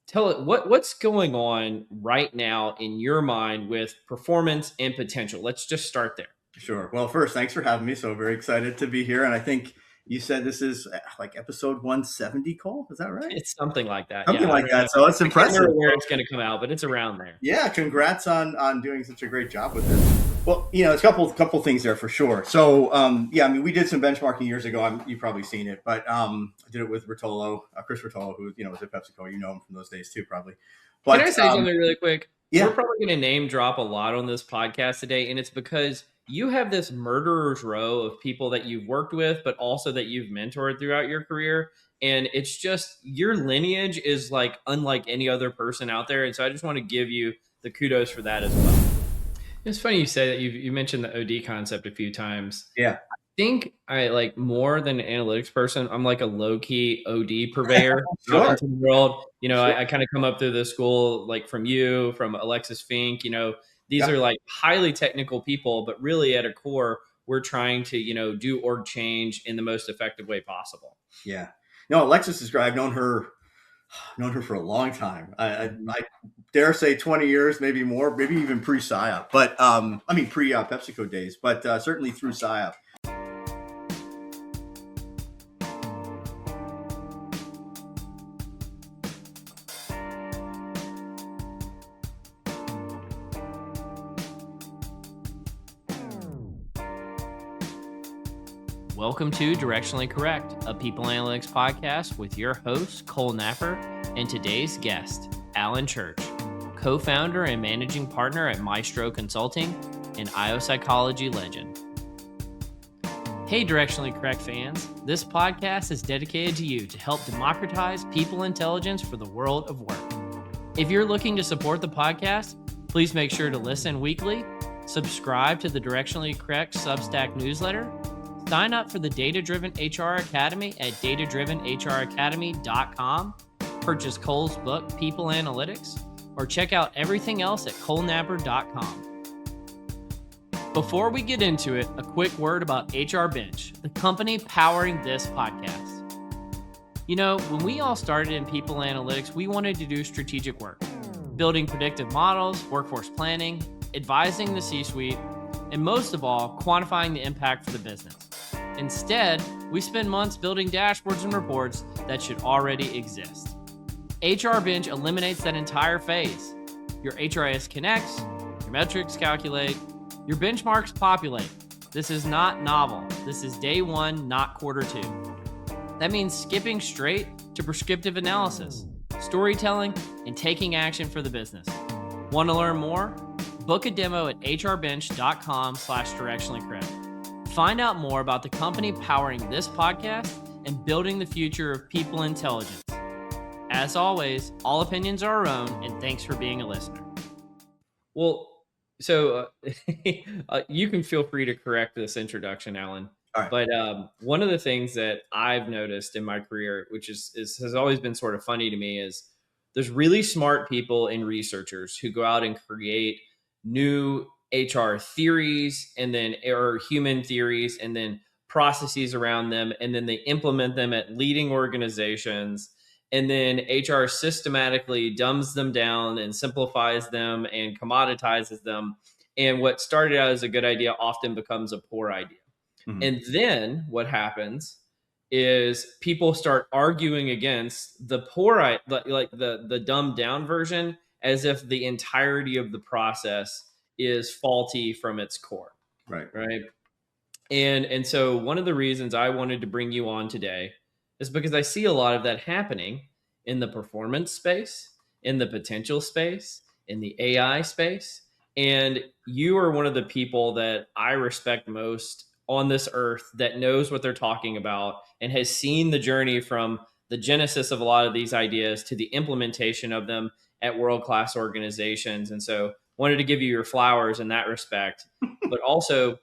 tell it what's going on right now in your mind with performance and potential. Let's just start there. Sure. Well, first, thanks for having me. So very excited to be here. And I think you said this is like episode 170, Cole. Is that right? It's something like that. Something Yeah, I like don't know. that. So it's I can't impressive. remember where it's going to come out, but it's around there. Yeah, congrats on doing such a great job with this. Well, there's a couple things there for sure. So, we did some benchmarking years ago. You've probably seen it, but I did it with Rotolo, Chris Rotolo, who was at PepsiCo. You know him from those days too, probably. But can I say something really quick? Yeah. We're probably going to name drop a lot on this podcast today, and it's because you have this murderer's row of people that you've worked with, but also that you've mentored throughout your career. And it's just your lineage is like unlike any other person out there. And so I just want to give you the kudos for that as well. It's funny you say that you mentioned the OD concept a few times. Yeah. I think I like more than an analytics person. I'm like a low key OD purveyor Sure. into the world. Sure. I kind of come up through the school, like from you, from Alexis Fink, these are like highly technical people, but really at a core, we're trying to, do org change in the most effective way possible. Yeah. No, Alexis is great. I've known her for a long time. I dare say 20 years, maybe more, maybe even pre-PSYOP, but pre-PepsiCo days, but certainly through PSYOP. Welcome to Directionally Correct, a people analytics podcast with your host, Cole Napper, and today's guest, Allan Church, co-founder and managing partner at Maestro Consulting and IO Psychology legend. Hey, Directionally Correct fans, this podcast is dedicated to you to help democratize people intelligence for the world of work. If you're looking to support the podcast, please make sure to listen weekly, subscribe to the Directionally Correct Substack newsletter, sign up for the Data-Driven HR Academy at datadrivenhracademy.com, purchase Cole's book, People Analytics, or check out everything else at colenapper.com. Before we get into it, a quick word about HR Bench, the company powering this podcast. When we all started in People Analytics, we wanted to do strategic work, building predictive models, workforce planning, advising the C-suite, and most of all, quantifying the impact for the business. Instead, we spend months building dashboards and reports that should already exist. HR Bench eliminates that entire phase. Your HRIS connects, your metrics calculate, your benchmarks populate. This is not novel. This is day one, not quarter two. That means skipping straight to prescriptive analysis, storytelling, and taking action for the business. Want to learn more? Book a demo at hrbench.com/directionallycorrect. Find out more about the company powering this podcast and building the future of people intelligence. As always, all opinions are our own, and thanks for being a listener. Well, so you can feel free to correct this introduction, Allan. All right. But one of the things that I've noticed in my career, which has always been sort of funny to me, is there's really smart people and researchers who go out and create new HR theories or human theories and then processes around them. And then they implement them at leading organizations. And then HR systematically dumbs them down and simplifies them and commoditizes them. And what started out as a good idea often becomes a poor idea. Mm-hmm. And then what happens is people start arguing against the poor, like the dumbed down version, as if the entirety of the process is faulty from its core. Right. And so one of the reasons I wanted to bring you on today is because I see a lot of that happening in the performance space, in the potential space, in the AI space. And you are one of the people that I respect most on this earth that knows what they're talking about and has seen the journey from the genesis of a lot of these ideas to the implementation of them at world-class organizations. And so wanted to give you your flowers in that respect, but also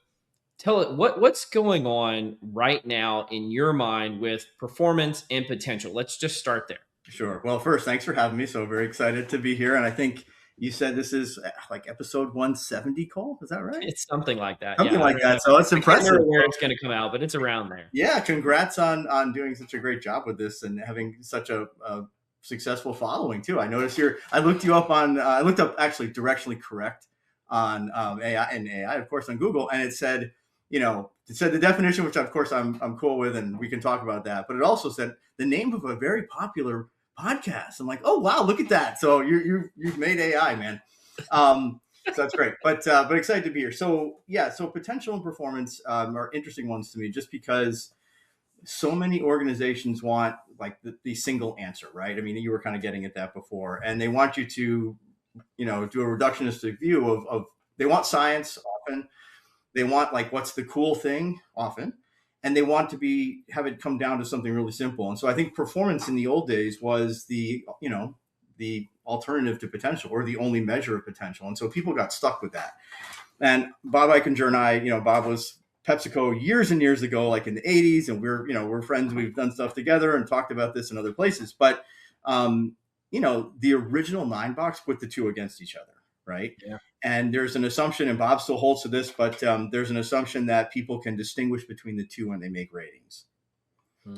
tell it what's going on right now in your mind with performance and potential. Let's just start there. Sure. Well, first, thanks for having me. So very excited to be here. And I think you said this is like episode 170, Cole. Is that right? It's something like that. Something like that. So it's impressive. I don't know where it's going to come out, but it's around there. Yeah. Congrats on doing such a great job with this and having such a successful following too. I noticed I looked you up on, I looked up actually Directionally Correct on AI, of course, on Google, and it said, the definition, which of course I'm cool with, and we can talk about that. But it also said the name of a very popular podcast. I'm like, oh wow, look at that. So you've made AI, man. So that's great, but excited to be here. So yeah, so potential and performance are interesting ones to me, just because so many organizations want like the single answer, right? I mean, you were kind of getting at that before, and they want you to, do a reductionistic view of they want science often, they want like what's the cool thing often, and they want to have it come down to something really simple. And so I think performance in the old days was the alternative to potential, or the only measure of potential. And so people got stuck with that. And Bob Eichinger and I, Bob was PepsiCo years and years ago, like in the 80s, and we're friends. We've done stuff together and talked about this in other places. But the original 9-box put the two against each other, right? Yeah. And there's an assumption, and Bob still holds to this, but there's an assumption that people can distinguish between the two when they make ratings.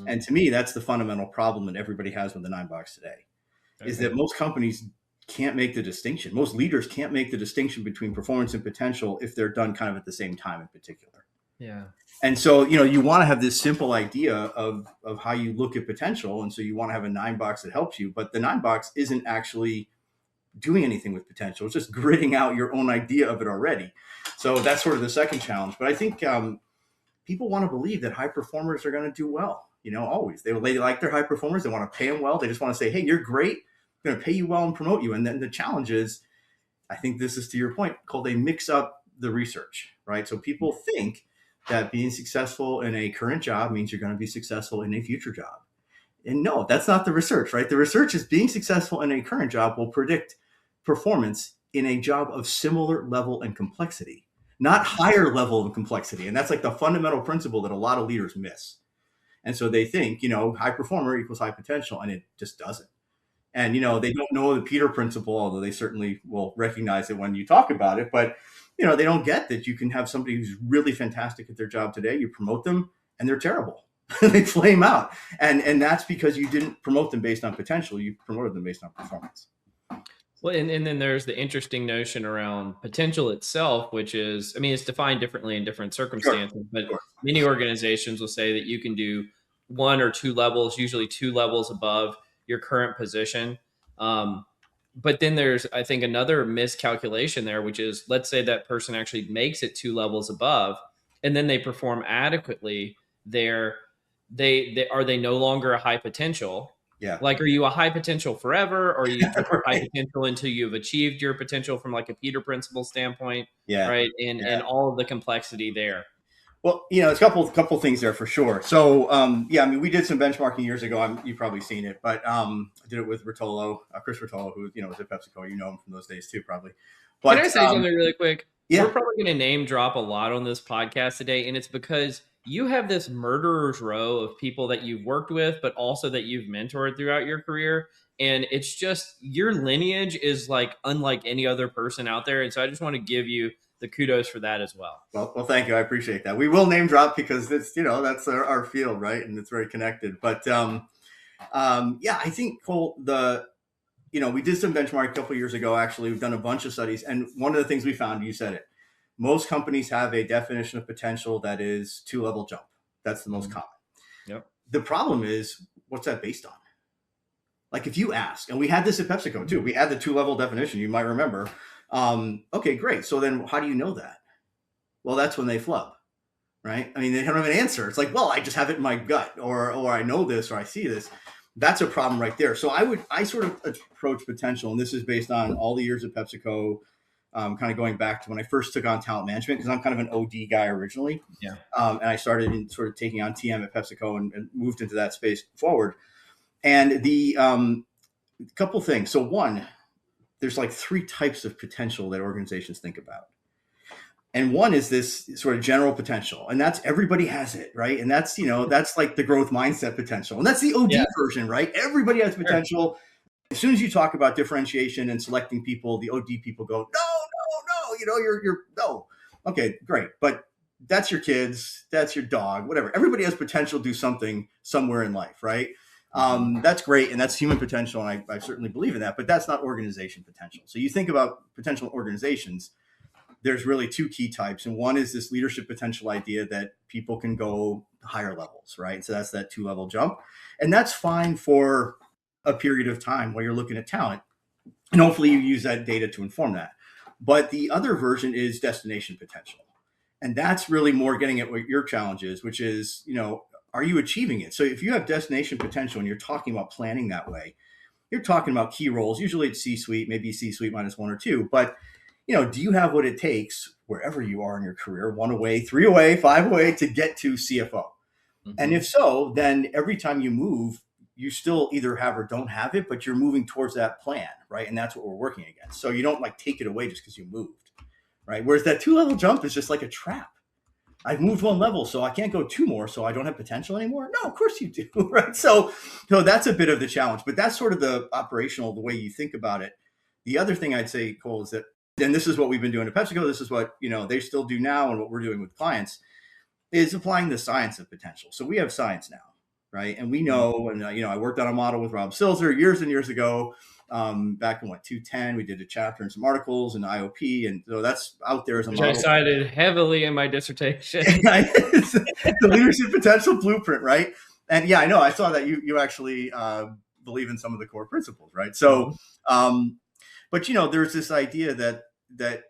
And to me, that's the fundamental problem that everybody has with the 9-box today, is that most companies can't make the distinction. Most leaders can't make the distinction between performance and potential if they're done kind of at the same time in particular. Yeah. And so, you want to have this simple idea of how you look at potential. And so you want to have a 9-box that helps you, but the 9-box isn't actually doing anything with potential. It's just gridding out your own idea of it already. So that's sort of the second challenge. But I think people want to believe that high performers are going to do well. Always. They like their high performers. They want to pay them well. They just want to say, hey, you're great. I'm going to pay you well and promote you. And then the challenge is, I think this is to your point, called they mix up the research, right? So people think that being successful in a current job means you're going to be successful in a future job. And no, that's not the research, right? The research is being successful in a current job will predict performance in a job of similar level and complexity, not higher level of complexity. And that's like the fundamental principle that a lot of leaders miss. And so they think, high performer equals high potential, and it just doesn't. And, they don't know the Peter principle, although they certainly will recognize it when you talk about it. But, they don't get that you can have somebody who's really fantastic at their job today. You promote them and they're terrible. They flame out. And that's because you didn't promote them based on potential. You promoted them based on performance. Well, and then there's the interesting notion around potential itself, which is, it's defined differently in different circumstances, but many organizations will say that you can do 1 or 2 levels, usually 2 levels above your current position. But then there's, I think, another miscalculation there, which is, let's say that person actually makes it 2 levels above, and then they perform adequately there. Are they no longer a high potential? Yeah. Like, are you a high potential forever, or are you high potential until you've achieved your potential from like a Peter principle standpoint? Yeah. Right. And all of the complexity there. Well, it's a couple things there for sure. So, we did some benchmarking years ago. You've probably seen it, but I did it with Rotolo, Chris Rotolo, who, was at PepsiCo. You know him from those days too, probably. But, can I say something really quick? Yeah. We're probably going to name drop a lot on this podcast today, and it's because you have this murderer's row of people that you've worked with, but also that you've mentored throughout your career. And it's just, your lineage is like unlike any other person out there. And so I just want to give you the kudos for that as well. Well, thank you. I appreciate that. We will name drop because it's, that's our field, right? And it's very connected. But I think, Cole, we did some benchmark a couple of years ago. Actually, we've done a bunch of studies. And one of the things we found, you said it, most companies have a definition of potential that is 2-level jump. That's the most common. Yep. The problem is, what's that based on? Like, if you ask, and we had this at PepsiCo too, we had the 2-level definition, you might remember. Okay, great. So then how do you know that? Well, that's when they flub, right? I mean, they don't have an answer. It's like, well, I just have it in my gut, or I know this, or I see this. That's a problem right there. So I sort of approach potential, and this is based on all the years at PepsiCo, kind of going back to when I first took on talent management, because I'm kind of an OD guy originally. Yeah. And I started in sort of taking on TM at PepsiCo and moved into that space forward. And the couple things. So one, there's like 3 types of potential that organizations think about. And one is this sort of general potential, and that's everybody has it, right? And that's, that's like the growth mindset potential. And that's the OD version, right? Everybody has potential. Sure. As soon as you talk about differentiation and selecting people, the OD people go, no, you're no. Okay, great. But that's your kids, that's your dog, whatever. Everybody has potential to do something somewhere in life, right? That's great, and that's human potential, and I certainly believe in that. But that's not organization potential. So you think about potential organizations. There's really two key types, and one is this leadership potential idea that people can go higher levels, right? So that's that 2-level jump, and that's fine for a period of time while you're looking at talent, and hopefully you use that data to inform that. But the other version is destination potential, and that's really more getting at what your challenge is, which is, are you achieving it? So if you have destination potential and you're talking about planning that way, you're talking about key roles. Usually it's C-suite, maybe C-suite minus 1 or 2, but do you have what it takes wherever you are in your career, 1 away, 3 away, 5 away, to get to CFO? Mm-hmm. And if so, then every time you move, you still either have or don't have it, but you're moving towards that plan, right? And that's what we're working against. So you don't take it away just because you moved, right? Whereas that 2-level jump is just like a trap. I've moved 1 level, so I can't go 2 more, so I don't have potential anymore. No, of course you do, right? So that's a bit of the challenge, but that's sort of the operational, the way you think about it. The other thing I'd say, Cole, is that, and this is what we've been doing at PepsiCo, this is what they still do now, and what we're doing with clients is applying the science of potential. So we have science now, right? And we know, and I worked on a model with Rob Silzer years and years ago, back in 2010. We did a chapter and some articles in IOP, and so that's out there as a model. I cited heavily in my dissertation. The leadership potential blueprint, right? And yeah, I know, I saw that you actually believe in some of the core principles, right? So, but there's this idea that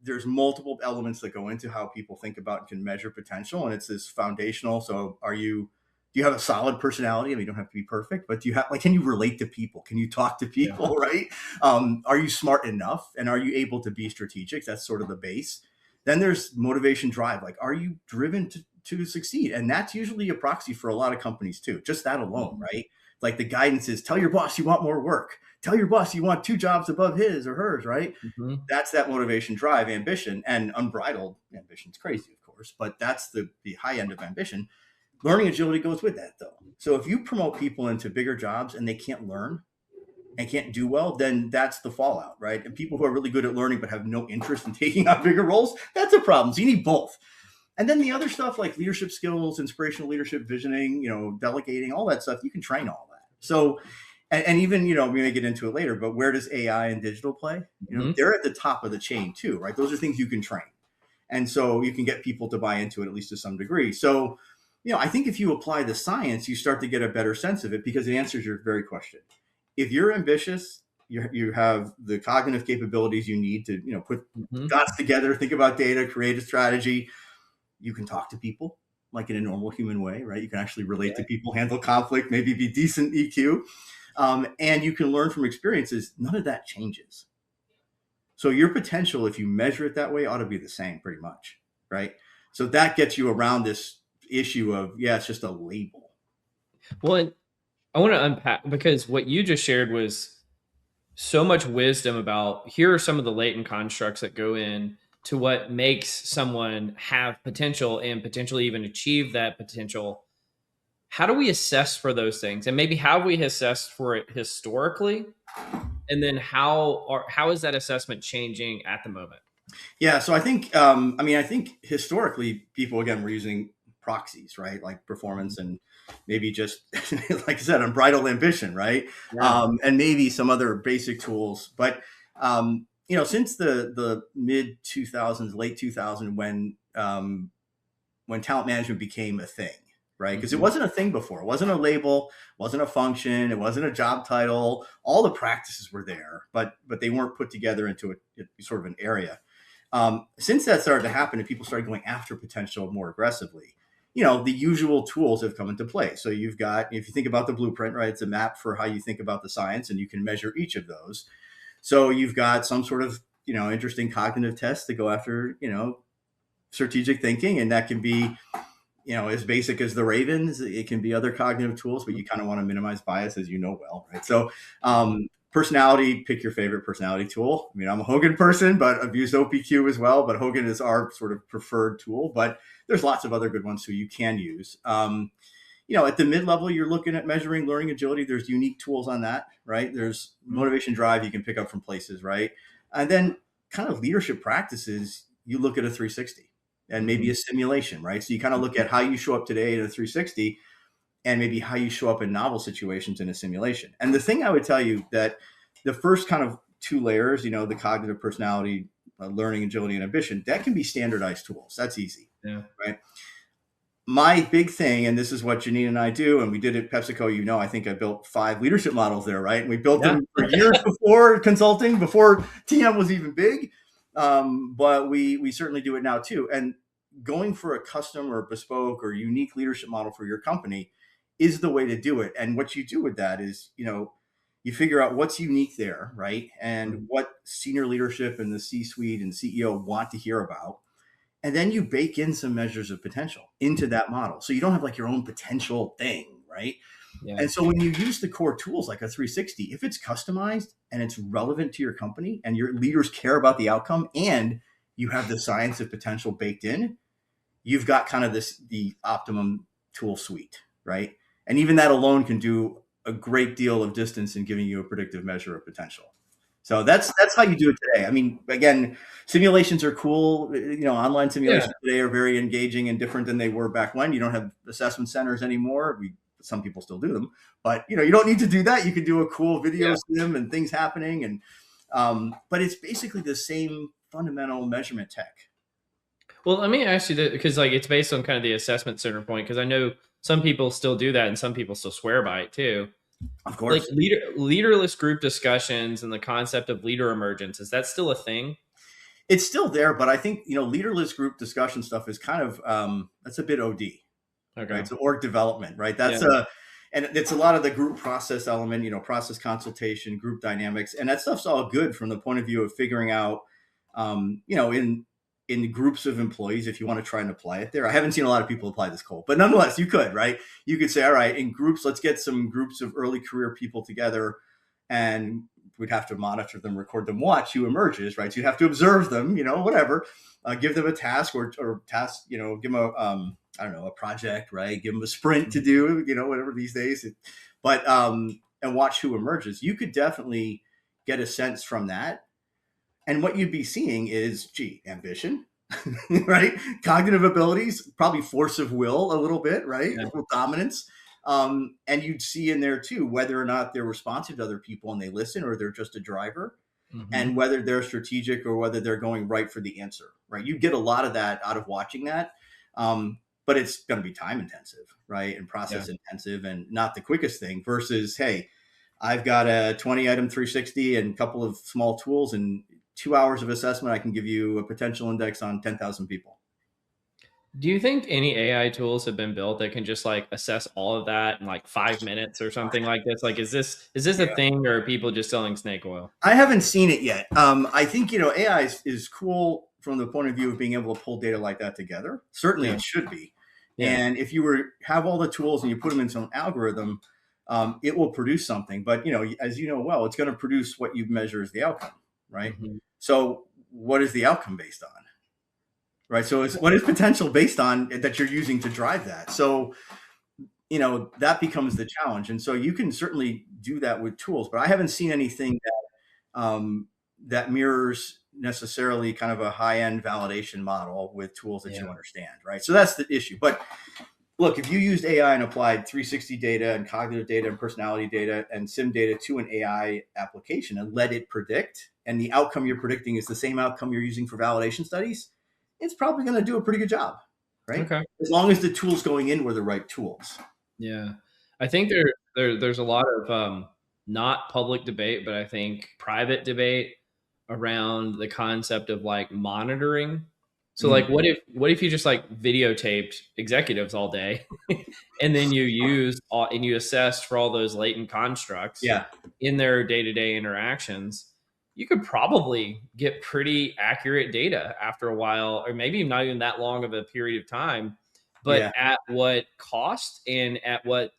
there's multiple elements that go into how people think about and can measure potential, and it's this foundational. So do you have a solid personality? I mean, you don't have to be perfect, but do you have, can you relate to people? Can you talk to people, right? Are you smart enough? And are you able to be strategic? That's sort of the base. Then there's motivation, drive. Are you driven to succeed? And that's usually a proxy for a lot of companies too. Just that alone, right? The guidance is, tell your boss you want more work. Tell your boss you want 2 jobs above his or hers, right? Mm-hmm. That's that motivation, drive, ambition, and unbridled ambition. It's crazy, of course, but that's the high end of ambition. Learning agility goes with that, though. So if you promote people into bigger jobs and they can't learn and can't do well, then that's the fallout, right? And people who are really good at learning but have no interest in taking on bigger roles, that's a problem. So you need both. And then the other stuff like leadership skills, inspirational leadership, visioning, delegating, all that stuff, you can train all that. So, and even, we may get into it later, but where does AI and digital play? They're at the top of the chain too, right? Those are things you can train. And so you can get people to buy into it, at least to some degree. So, I think if you apply the science, you start to get a better sense of it, because it answers your very question. If you're ambitious, you have the cognitive capabilities you need to, put dots together, think about data, create a strategy. You can talk to people like in a normal human way, right? You can actually relate to people, handle conflict, maybe be decent EQ. And you can learn from experiences. None of that changes. So your potential, if you measure it that way, ought to be the same pretty much, right? So that gets you around this issue of, it's just a label. Well, I want to unpack, because what you just shared was so much wisdom about, here are some of the latent constructs that go in to what makes someone have potential and potentially even achieve that potential. How do we assess for those things? And maybe how we assessed for it historically? And then how is that assessment changing at the moment? Yeah. So I think, I think historically people, again, were using proxies, right? Like performance and maybe just, like I said, unbridled ambition, right? Yeah. And maybe some other basic tools. But, since the mid 2000s, late 2000, when talent management became a thing, right? Because it wasn't a thing before. It wasn't a label, wasn't a function, it wasn't a job title. All the practices were there, but they weren't put together into a sort of an area. Since that started to happen and people started going after potential more aggressively, the usual tools have come into play. So you've got, if you think about the blueprint, right, it's a map for how you think about the science, and you can measure each of those. So you've got some sort of, interesting cognitive tests to go after, strategic thinking. And that can be, as basic as the Ravens. It can be other cognitive tools, but you kind of want to minimize bias, as you know well, right? So personality, pick your favorite personality tool. I mean, I'm a Hogan person, but I've used OPQ as well. But Hogan is our sort of preferred tool. But there's lots of other good ones who you can use. At the mid-level, you're looking at measuring learning agility. There's unique tools on that, right? There's motivation, drive you can pick up from places, right? And then kind of leadership practices, you look at a 360 and maybe a simulation, right? So you kind of look at how you show up today at a 360, and maybe how you show up in novel situations in a simulation. And the thing I would tell you that the first kind of two layers, the cognitive personality, learning, agility, and ambition, that can be standardized tools. That's easy, right? My big thing, and this is what Janine and I do, and we did at PepsiCo, I think I built 5 leadership models there, right? And we built them for years before consulting, before TM was even big. But we certainly do it now too. And going for a custom or bespoke or unique leadership model for your company is the way to do it. And what you do with that is, you figure out what's unique there, right? And what senior leadership and the C-suite and CEO want to hear about. And then you bake in some measures of potential into that model. So you don't have like your own potential thing, right? Yeah. And so when you use the core tools like a 360, if it's customized and it's relevant to your company and your leaders care about the outcome and you have the science of potential baked in, you've got kind of the optimum tool suite, right? And even that alone can do a great deal of distance in giving you a predictive measure of potential. So that's how you do it today. I mean, again, simulations are cool. Online simulations today are very engaging and different than they were back when. You don't have assessment centers anymore. Some people still do them, but you don't need to do that. You can do a cool video sim and things happening, and but it's basically the same fundamental measurement tech. Well, let me ask you that, because it's based on kind of the assessment center point, because I know some people still do that and some people still swear by it too. Of course. Like leaderless group discussions and the concept of leader emergence, is that still a thing? It's still there, but I think, leaderless group discussion stuff is kind of, that's a bit OD. Okay. Right? So org development, right? That's and it's a lot of the group process element, process consultation, group dynamics, and that stuff's all good from the point of view of figuring out, in groups of employees, if you want to try and apply it there. I haven't seen a lot of people apply this, Cole, but nonetheless, you could, right? You could say, all right, in groups, let's get some groups of early career people together, and we'd have to monitor them, record them, watch who emerges, right? So you'd have to observe them, whatever, give them a task or task, give them a project, right? Give them a sprint to do, whatever these days, but, and watch who emerges. You could definitely get a sense from that. And what you'd be seeing is, ambition, right? Cognitive abilities, probably force of will a little bit, right? Dominance. And you'd see in there too, whether or not they're responsive to other people and they listen, or they're just a driver, and whether they're strategic or whether they're going right for the answer, right? You get a lot of that out of watching that. But it's going to be time intensive, right? And process intensive, and not the quickest thing versus, hey, I've got a 20 item 360 and a couple of small tools, and 2 hours of assessment, I can give you a potential index on 10,000 people. Do you think any AI tools have been built that can just assess all of that in 5 minutes or something like this? Is this a thing, or are people just selling snake oil? I haven't seen it yet. I think, AI is cool from the point of view of being able to pull data like that together. Certainly it should be. Yeah. And if you have all the tools and you put them into an algorithm, it will produce something. But, as you know well, it's going to produce what you measure as the outcome, right? So what is the outcome based on? Right. So what is potential based on that you're using to drive that? So, that becomes the challenge. And so you can certainly do that with tools, but I haven't seen anything that mirrors necessarily kind of a high-end validation model with tools that you understand. Right. So that's the issue. But look, if you used AI and applied 360 data and cognitive data and personality data and sim data to an AI application and let it predict, and the outcome you're predicting is the same outcome you're using for validation studies, it's probably going to do a pretty good job, right? Okay. As long as the tools going in were the right tools. Yeah. I think there's a lot of not public debate, but I think private debate around the concept of monitoring. So what if you just videotaped executives all day and then you assessed for all those latent constructs in their day-to-day interactions? You could probably get pretty accurate data after a while, or maybe not even that long of a period of time, but at what cost and at what,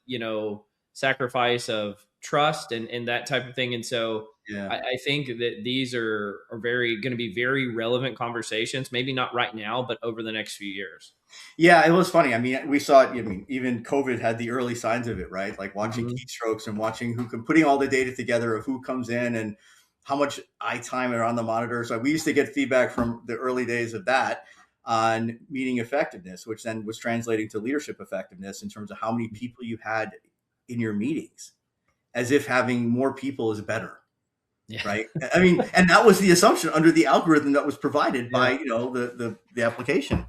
sacrifice of trust and that type of thing. And so I think that these are going to be very relevant conversations, maybe not right now, but over the next few years. Yeah, it was funny. I mean, we saw it. I mean, even COVID had the early signs of it, right? Like watching keystrokes and watching putting all the data together of who comes in and how much eye time are on the monitor. So we used to get feedback from the early days of that. on meeting effectiveness, which then was translating to leadership effectiveness in terms of how many people you had in your meetings, as if having more people is better. Yeah. Right. I mean, and that was the assumption under the algorithm that was provided by, Yeah. the application.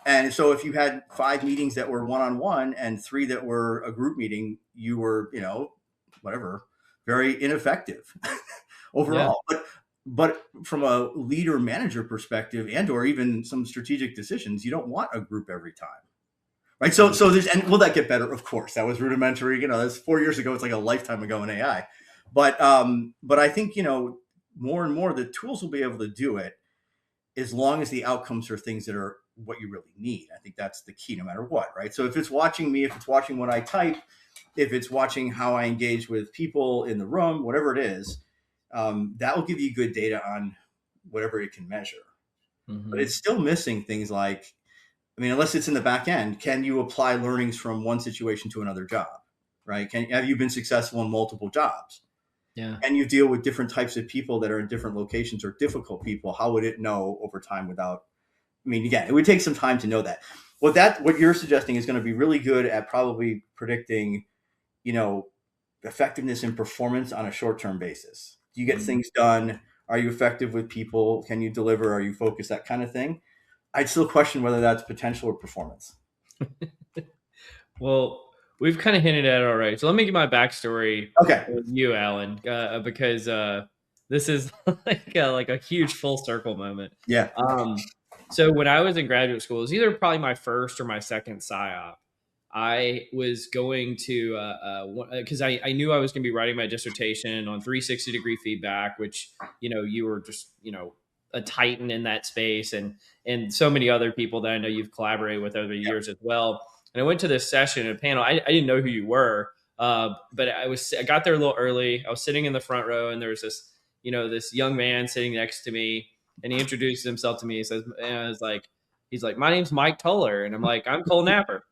And so if you had 5 meetings that were one-on-one and 3 that were a group meeting, you were, whatever, very ineffective Yeah. overall. But from a leader manager perspective, and or even some strategic decisions, you don't want a group every time. Right. So there's, and will that get better? Of course. That was rudimentary. That's 4 years ago. It's like a lifetime ago in AI. But I think, more and more the tools will be able to do it, as long as the outcomes are things that are what you really need. I think that's the key, no matter what, right? So if it's watching me, if it's watching what I type, if it's watching how I engage with people in the room, whatever it is, that will give you good data on whatever it can measure. Mm-hmm. But it's still missing things like, unless it's in the back end, can you apply learnings from one situation to another job, right? Have you been successful in multiple jobs? Yeah. And you deal with different types of people that are in different locations or difficult people. How would it know over time without, again, it would take some time to know that. What you're suggesting is going to be really good at probably predicting, effectiveness and performance on a short-term basis. Do you get things done? Are you effective with people? Can you deliver? Are you focused? That kind of thing. I'd still question whether that's potential or performance. Well, we've kind of hinted at it already. So let me give my backstory with you, Allan, because this is like a huge full circle moment. Yeah. So when I was in graduate school, it was either probably my first or my second PsyOp. I was going to, because I knew I was going to be writing my dissertation on 360-degree feedback, which, you were just, a titan in that space, and so many other people that I know you've collaborated with over the years as well. And I went to this session, a panel. I didn't know who you were, but I got there a little early. I was sitting in the front row, and there was this, this young man sitting next to me, and he introduced himself to me. He says, and I was like, he's like, "My name's Mike Toller," and I'm like, "I'm Cole Napper."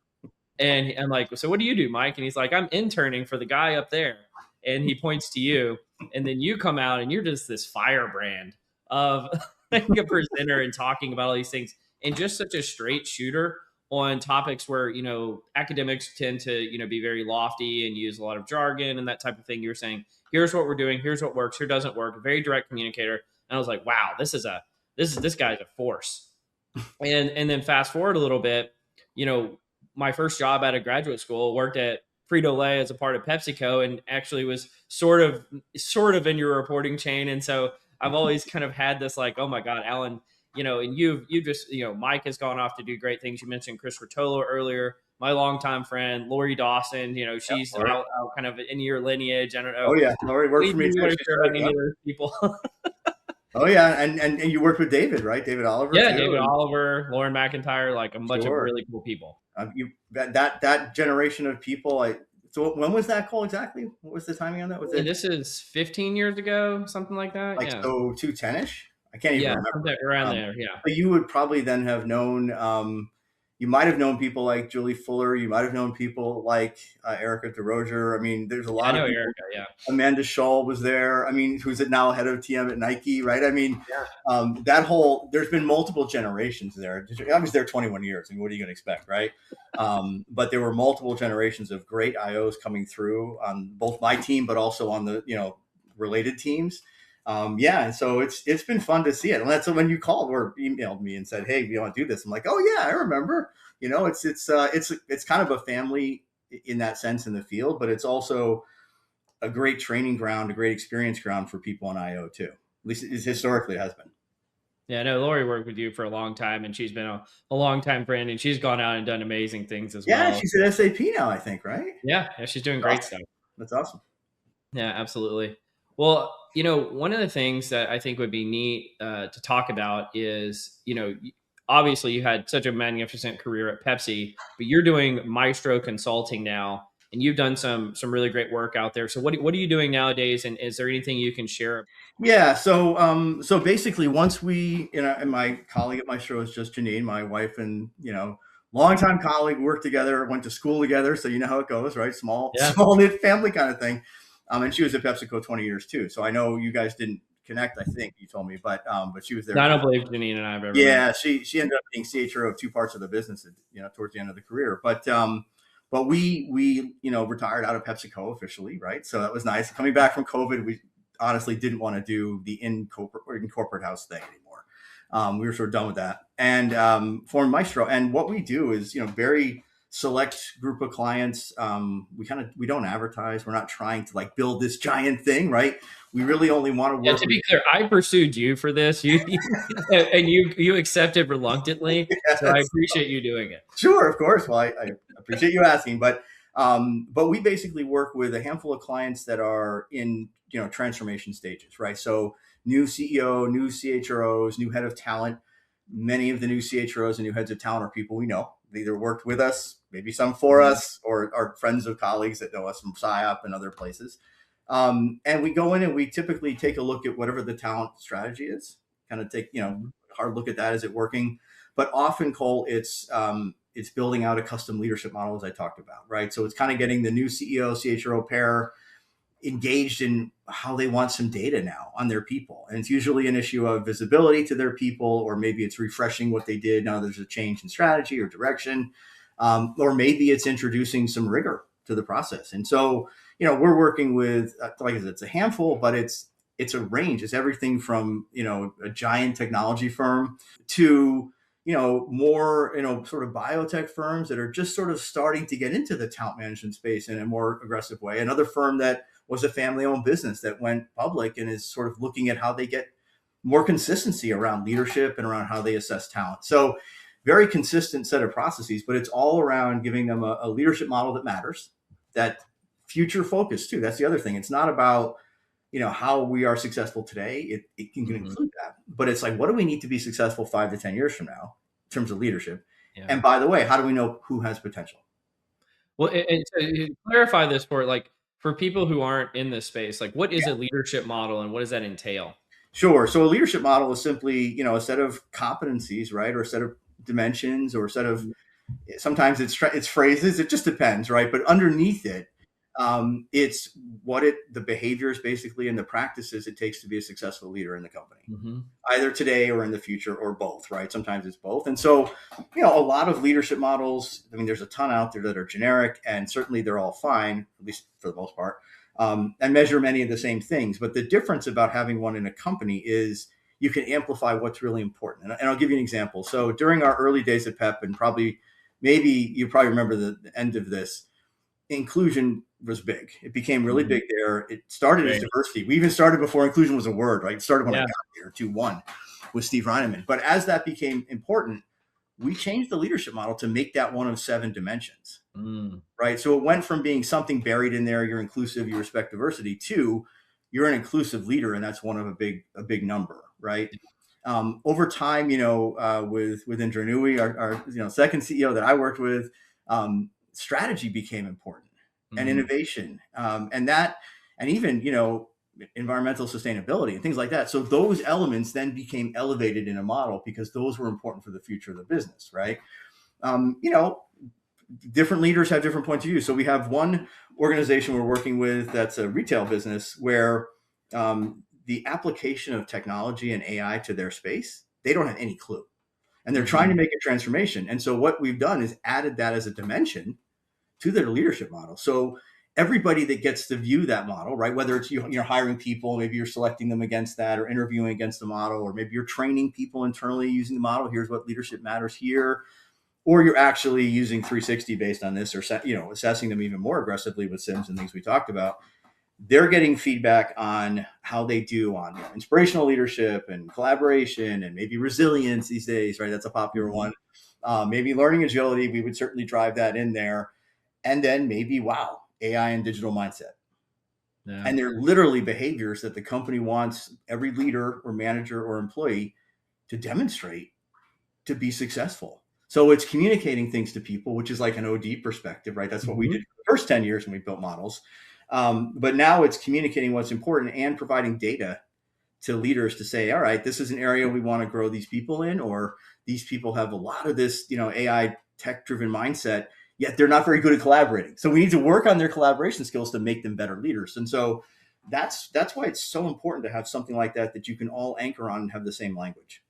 And I'm like, "So what do you do, Mike?" And he's like, "I'm interning for the guy up there." And he points to you, and then you come out, and you're just this firebrand of like a presenter and talking about all these things, and just such a straight shooter on topics where, academics tend to, be very lofty and use a lot of jargon and that type of thing. You're saying, here's what we're doing, here's what works, here doesn't work, a very direct communicator. And I was like, wow, this guy's a force. And then fast forward a little bit, my first job out of graduate school, worked at Frito-Lay as a part of PepsiCo, and actually was sort of in your reporting chain. And so I've always kind of had this like, oh my God, Allan, and you just, Mike has gone off to do great things. You mentioned Chris Rotolo earlier, my longtime friend, Lori Dawson, she's out kind of in your lineage. I don't know. Oh yeah. Lori worked for me. Any of those people. Oh yeah, and you worked with David, right? David Oliver. Yeah, too, David Oliver, Lauren McIntyre, like a bunch of really cool people. That generation of people. So when was that call exactly? What was the timing on that? Was it? This is 15 years ago, something like that. Like, so 210-ish. I can't even remember. Around there. Yeah. But you would probably then have known. You might have known people like Julie Fuller. You might have known people like Erica DeRozier. There's a lot of people. Erica, yeah. Amanda Shull was there. Who's now head of TM at Nike, right? There's been multiple generations there. I was there 21 years. What are you going to expect, right? But there were multiple generations of great IOs coming through on both my team, but also on the, related teams. And so it's been fun to see it. And that's when you called or emailed me and said, "Hey, you want to do this?" I'm like, "Oh yeah, I remember." It's kind of a family in that sense in the field, but it's also a great training ground, a great experience ground for people in IO too. At least it historically has been. Yeah, no, Lori worked with you for a long time, and she's been a long time friend, and she's gone out and done amazing things as well. Yeah, she's at SAP now, I think, right? Yeah, she's doing great stuff. That's awesome. Yeah, absolutely. Well, one of the things that I think would be neat to talk about is, obviously you had such a magnificent career at Pepsi, but you're doing Maestro Consulting now, and you've done some really great work out there. So what are you doing nowadays, and is there anything you can share? Yeah, so basically, once we, and my colleague at Maestro is just Janine, my wife, and longtime colleague, worked together, went to school together, so you know how it goes, right? Small knit family kind of thing. And she was at PepsiCo 20 years too. So I know you guys didn't connect. I think you told me, but she was there. I don't believe Janine and I have ever Yeah, met. she ended up being CHRO of two parts of the business, towards the end of the career. But we retired out of PepsiCo officially, right? So that was nice. Coming back from COVID, we honestly didn't want to do the in corporate house thing anymore. We were sort of done with that, and formed Maestro. And what we do is, very select group of clients. We don't advertise. We're not trying to like build this giant thing, right? We really only want to Yeah, work to with. be clear, I pursued you for this. And you accepted reluctantly. So I Yes. appreciate you doing it. Sure, of course. Well, I appreciate you asking, but we basically work with a handful of clients that are in transformation stages, right? So new CEO, new CHROs, new head of talent. Many of the new CHROs and new heads of talent are people we know. They either worked with us, maybe some for us, or are friends of colleagues that know us from PsyOp and other places. And we go in and we typically take a look at whatever the talent strategy is. Kind of take hard look at that. Is it working? But often, Cole, it's building out a custom leadership model, as I talked about, right? So it's kind of getting the new CEO, CHRO pair engaged in how they want some data now on their people. And it's usually an issue of visibility to their people, or maybe it's refreshing what they did. Now there's a change in strategy or direction, or maybe it's introducing some rigor to the process. And so, we're working with, like I said, it's a handful, but it's a range. It's everything from, a giant technology firm to, more, sort of biotech firms that are just sort of starting to get into the talent management space in a more aggressive way. Another firm that was a family-owned business that went public and is sort of looking at how they get more consistency around leadership and around how they assess talent. So very consistent set of processes, but it's all around giving them a leadership model that matters, that future focus too. That's the other thing. It's not about, how we are successful today. It can include that, but it's like, what do we need to be successful 5 to 10 years from now in terms of leadership? Yeah. And by the way, how do we know who has potential? Well, and to clarify this for people who aren't in this space, like what is a leadership model and what does that entail? Sure. So a leadership model is simply, a set of competencies, right? Or a set of dimensions, or a set of, sometimes it's phrases. It just depends, right? But underneath it, it's the behaviors basically and the practices it takes to be a successful leader in the company, either today or in the future, or both, right? Sometimes it's both. And so, a lot of leadership models, I mean, there's a ton out there that are generic, and certainly they're all fine, at least for the most part, and measure many of the same things. But the difference about having one in a company is you can amplify what's really important. And I'll give you an example. So during our early days at PEP, and maybe you remember the end of this, inclusion was big. It became really big there. It started as diversity. We even started before inclusion was a word, right? It started when I got here, 2-1 with Steve Reineman. But as that became important, we changed the leadership model to make that one of 7 dimensions, right? So it went from being something buried in there, you're inclusive, you respect diversity, to you're an inclusive leader, and that's one of a big number, right? Over time, within Directionally, our second CEO that I worked with, strategy became important, and innovation, and even, environmental sustainability and things like that. So those elements then became elevated in a model because those were important for the future of the business, right? Different leaders have different points of view. So we have one organization we're working with that's a retail business where the application of technology and AI to their space, they don't have any clue. And they're trying to make a transformation. And so what we've done is added that as a dimension to their leadership model. So everybody that gets to view that model, right? Whether it's you're hiring people, maybe you're selecting them against that, or interviewing against the model, or maybe you're training people internally using the model. Here's what leadership matters here. Or you're actually using 360 based on this, or assessing them even more aggressively with SIMs and things we talked about. They're getting feedback on how they do on inspirational leadership and collaboration, and maybe resilience these days, right? That's a popular one. Maybe learning agility, we would certainly drive that in there. And then maybe, AI and digital mindset. Yeah. And they're literally behaviors that the company wants every leader or manager or employee to demonstrate to be successful. So it's communicating things to people, which is like an OD perspective, right? That's what we did for the first 10 years when we built models. But now it's communicating what's important and providing data to leaders to say, all right, this is an area we want to grow these people in, or these people have a lot of this, AI tech-driven mindset, yet they're not very good at collaborating. So we need to work on their collaboration skills to make them better leaders. And so that's why it's so important to have something like that you can all anchor on and have the same language.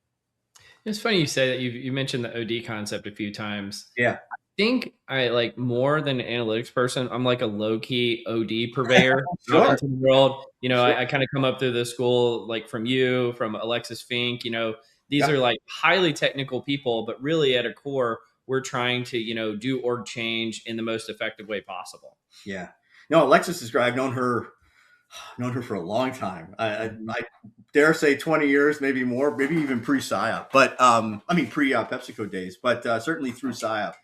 It's funny you say that. You mentioned the OD concept a few times. Yeah. Think I like more than an analytics person. I'm like a low key OD purveyor out Sure. into the world. You know, Sure. I kind of come up through the school like from you, from Alexis Fink. You know, these Yeah. are like highly technical people, but really at a core, we're trying to do org change in the most effective way possible. Yeah. No, Alexis is great. I've known her for a long time. Mhm. I dare say 20 years, maybe more, maybe even pre PSYOP, but I mean pre PepsiCo days, but certainly through PSYOP.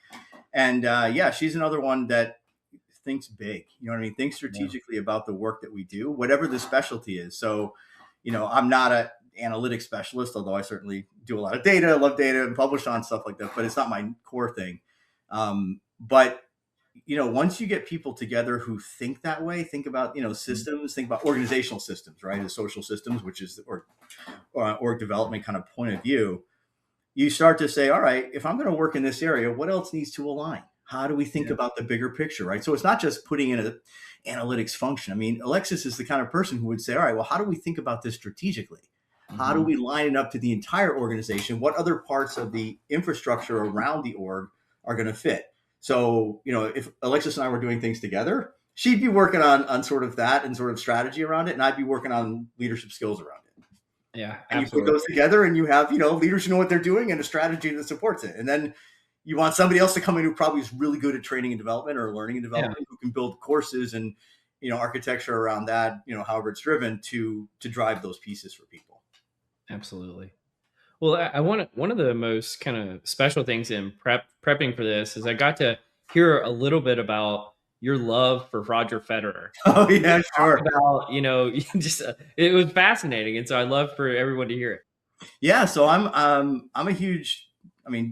And yeah, she's another one that thinks big. You know what I mean? Think Yeah. strategically about the work that we do, whatever the specialty is. So, I'm not a analytics specialist, although I certainly do a lot of data, love data, and publish on stuff like that. But it's not my core thing. But once you get people together who think that way, think about systems, think about organizational systems, right? The social systems, which is org development kind of point of view. You start to say, all right, if I'm going to work in this area, what else needs to align? How do we think Yeah. about the bigger picture, right? So it's not just putting in an analytics function. I mean, Alexis is the kind of person who would say, all right, well, how do we think about this strategically? How do Mhm. we line it up to the entire organization? What other parts of the infrastructure around the org are going to fit? So, if Alexis and I were doing things together, she'd be working on sort of that and sort of strategy around it, and I'd be working on leadership skills around it. Yeah, And you put absolutely. those together and you have, leaders who know what they're doing and a strategy that supports it. And then you want somebody else to come in who probably is really good at training and development or learning and Yeah, development, who can build courses and, architecture around that, however it's driven to drive those pieces for people. absolutely. Well, I want one of the most kind of special things in prepping for this is I got to hear a little bit about your love for Roger Federer. Oh Can you yeah, talk sure. about, just it was fascinating, and so I love for everyone to hear it. Yeah. So I'm a huge,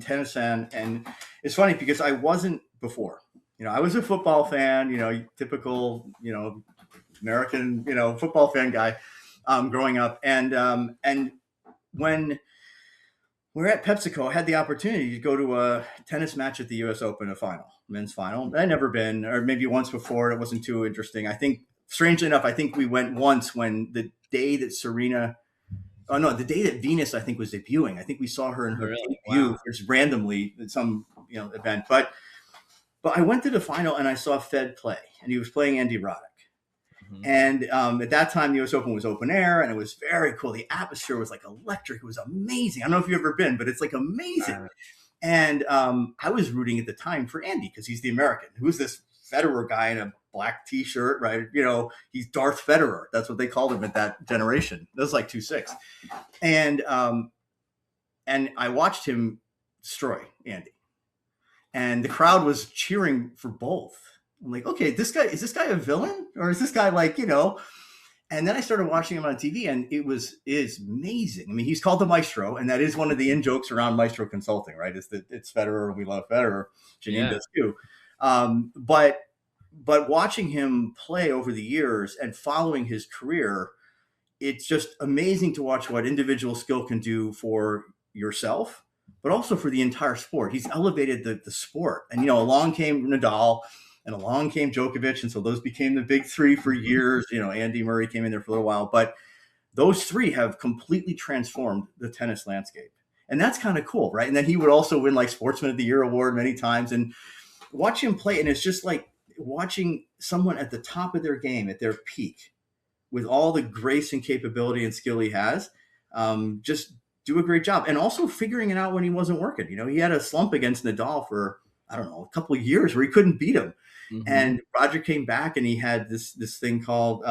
tennis fan, and it's funny because I wasn't before. I was a football fan, typical, American, football fan guy, growing up. And when we're at PepsiCo, I had the opportunity to go to a tennis match at the U.S. Open, a final, men's final. I'd never been, or maybe once before. It wasn't too interesting. I think, strangely enough, I think we went once when the day that Serena, oh no, the day that Venus, I think, was debuting. I think we saw her in her Really? debut Wow. just randomly at some event. But I went to the final and I saw Fed play, and he was playing Andy Roddick. Mhm. And at that time, the U.S. Open was open air, and it was very cool. The atmosphere was like electric. It was amazing. I don't know if you've ever been, but it's like amazing. And I was rooting at the time for Andy because he's the American. Who's this Federer guy in a black T-shirt, right? He's Darth Federer. That's what they called him at that generation. That was like 2-6. And I watched him destroy Andy, and the crowd was cheering for both. I'm like, okay, is this guy a villain, or is this guy like, And then I started watching him on TV, and is amazing. I mean, he's called the Maestro, and that is one of the in jokes around Maestro Consulting, right? Is that it's Federer, we love Federer. Janine Yeah. does too. But watching him play over the years and following his career, it's just amazing to watch what individual skill can do for yourself, but also for the entire sport. He's elevated the sport. And, along came Nadal and along came Djokovic. And so those became the big three for Mhm. years. Andy Murray came in there for a little while, but those three have completely transformed the tennis landscape. And that's kind of cool, right? And then he would also win like Sportsman of the Year award many times, and watch him play. And it's just like watching someone at the top of their game, at their peak, with all the grace and capability and skill he has, just do a great job. And also figuring it out when he wasn't working. He had a slump against Nadal for, I don't know, a couple of years where he couldn't beat him. Mhm. And Roger came back and he had this thing called,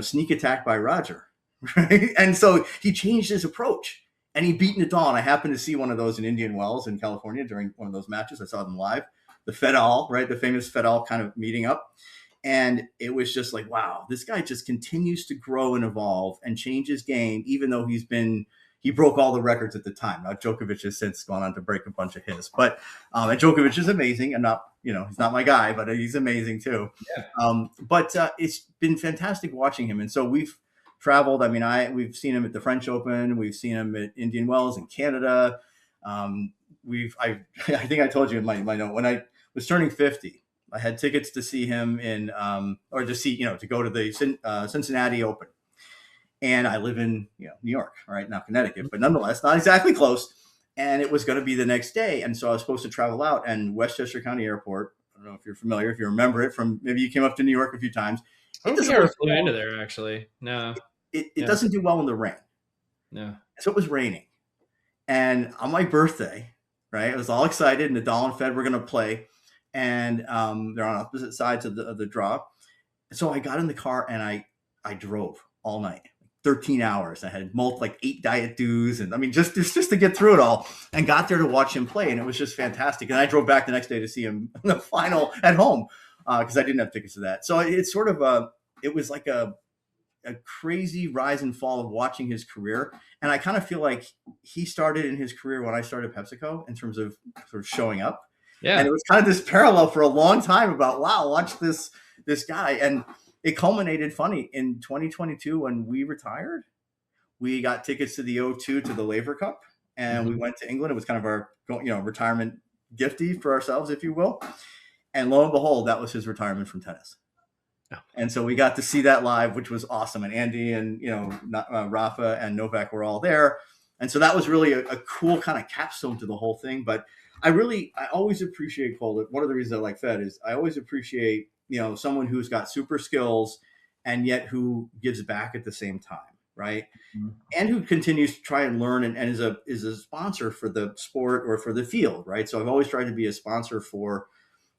sneak attack by Roger. Right. And so he changed his approach and he beat Nadal. And I happened to see one of those in Indian Wells in California during one of those matches. I saw them live, the Fedal, right? The famous Fedal kind of meeting up. And it was just like, wow, this guy just continues to grow and evolve and change his game, even though he broke all the records at the time. Now, Djokovic has since gone on to break a bunch of his, but and Djokovic is amazing. And not, he's not my guy, but he's amazing too. Yeah. But it's been fantastic watching him. And so we've traveled. I mean, we've seen him at the French Open. We've seen him at Indian Wells in Canada. I think I told you in my note, when I was turning 50, I had tickets to see him in, or to see, to go to the Cincinnati Open. And I live in, New York, right now, Connecticut, but nonetheless, not exactly close. And it was going to be the next day. And so I was supposed to travel out, and Westchester County Airport, I don't know if you're familiar, if you remember it from, maybe you came up to New York a few times. I don't think I ever flew into there, actually. No. It doesn't do well in the rain. No. So it was raining. And on my birthday, right, I was all excited. Nadal and Fed were going to play. And they're on opposite sides of the draw. So I got in the car and I drove all night, 13 hours. I had like 8 Diet Dews, and I mean, just to get through it all, and got there to watch him play. And it was just fantastic. And I drove back the next day to see him in the final at home because I didn't have tickets to that. So it's sort of it was like a crazy rise and fall of watching his career. And I kind of feel like he started in his career when I started PepsiCo in terms of sort of showing up. Yeah. And it was kind of this parallel for a long time about, wow, watch this guy. And it culminated funny in 2022 when we retired. We got tickets to the O2 to the Laver Cup, and we went to England. It was kind of our, retirement gifty for ourselves, if you will. And lo and behold, that was his retirement from tennis. Oh. And so we got to see that live, which was awesome. And Andy and, Rafa and Novak were all there. And so that was really a cool kind of capstone to the whole thing. But I always appreciate, Cole. One of the reasons I like Fed is I always appreciate, someone who's got super skills and yet who gives back at the same time, right? Mm-hmm. And who continues to try and learn and is a sponsor for the sport or for the field, right? So I've always tried to be a sponsor for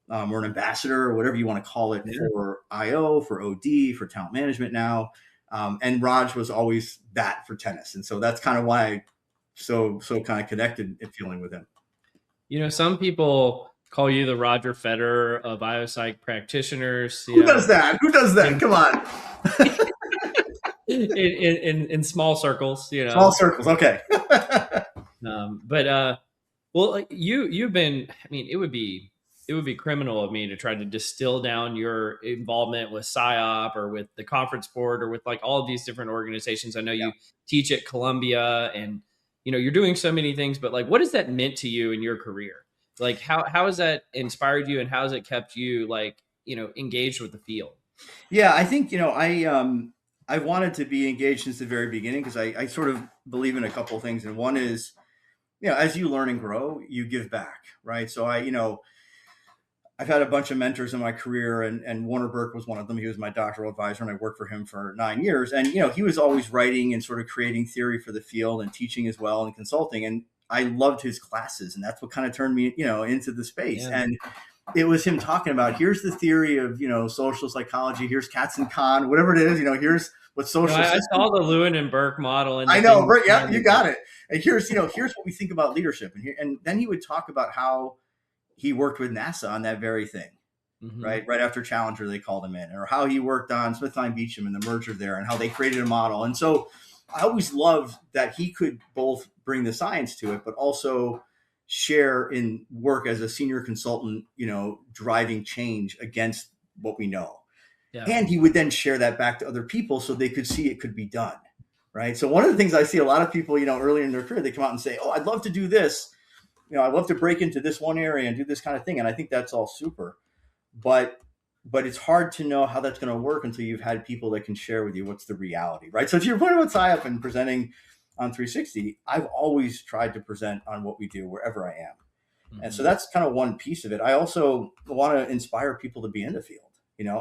or an ambassador or whatever you want to call it for IO, for OD, for talent management now. And Raj was always that for tennis. And so that's kind of why I so kind of connected and feeling with him. Some people call you the Roger Federer of biopsych practitioners. Who does that? Come on. in small circles, Small circles. Okay. Well, you've been, I mean, it would be criminal of me to try to distill down your involvement with PSYOP or with the conference board or with like all of these different organizations. I know you teach at Columbia and, you're doing so many things, but like, what has that meant to you in your career? Like, how has that inspired you and how has it kept you like, engaged with the field? Yeah, I think, I wanted to be engaged since the very beginning because I sort of believe in a couple of things. And one is, as you learn and grow, you give back, right? So I've had a bunch of mentors in my career, and Warner Burke was one of them. He was my doctoral advisor, and I worked for him for 9 years. And, he was always writing and sort of creating theory for the field and teaching as well and consulting. And I loved his classes, and that's what kind of turned me, into the space. Yeah. And it was him talking about, here's the theory of, social psychology. Here's Katz-Kahn, whatever it is, here's what social. I saw the Lewin and Burke model. And I know, right? Yeah, you got it. And here's what we think about leadership. And then he would talk about how he worked with NASA on that very thing, right? Right after Challenger, they called him in, or how he worked on Smithkline Beecham and the merger there and how they created a model. And so I always loved that he could both bring the science to it, but also share in work as a senior consultant, driving change against what we know. Yeah. And he would then share that back to other people so they could see it could be done, right? So one of the things I see a lot of people, early in their career, they come out and say, oh, I'd love to do this. I'd love to break into this one area and do this kind of thing. And I think that's all super, but it's hard to know how that's going to work until you've had people that can share with you what's the reality, right? So to your point about PSYOP and presenting on 360, I've always tried to present on what we do wherever I am. Mm-hmm. And so that's kind of one piece of it. I also want to inspire people to be in the field.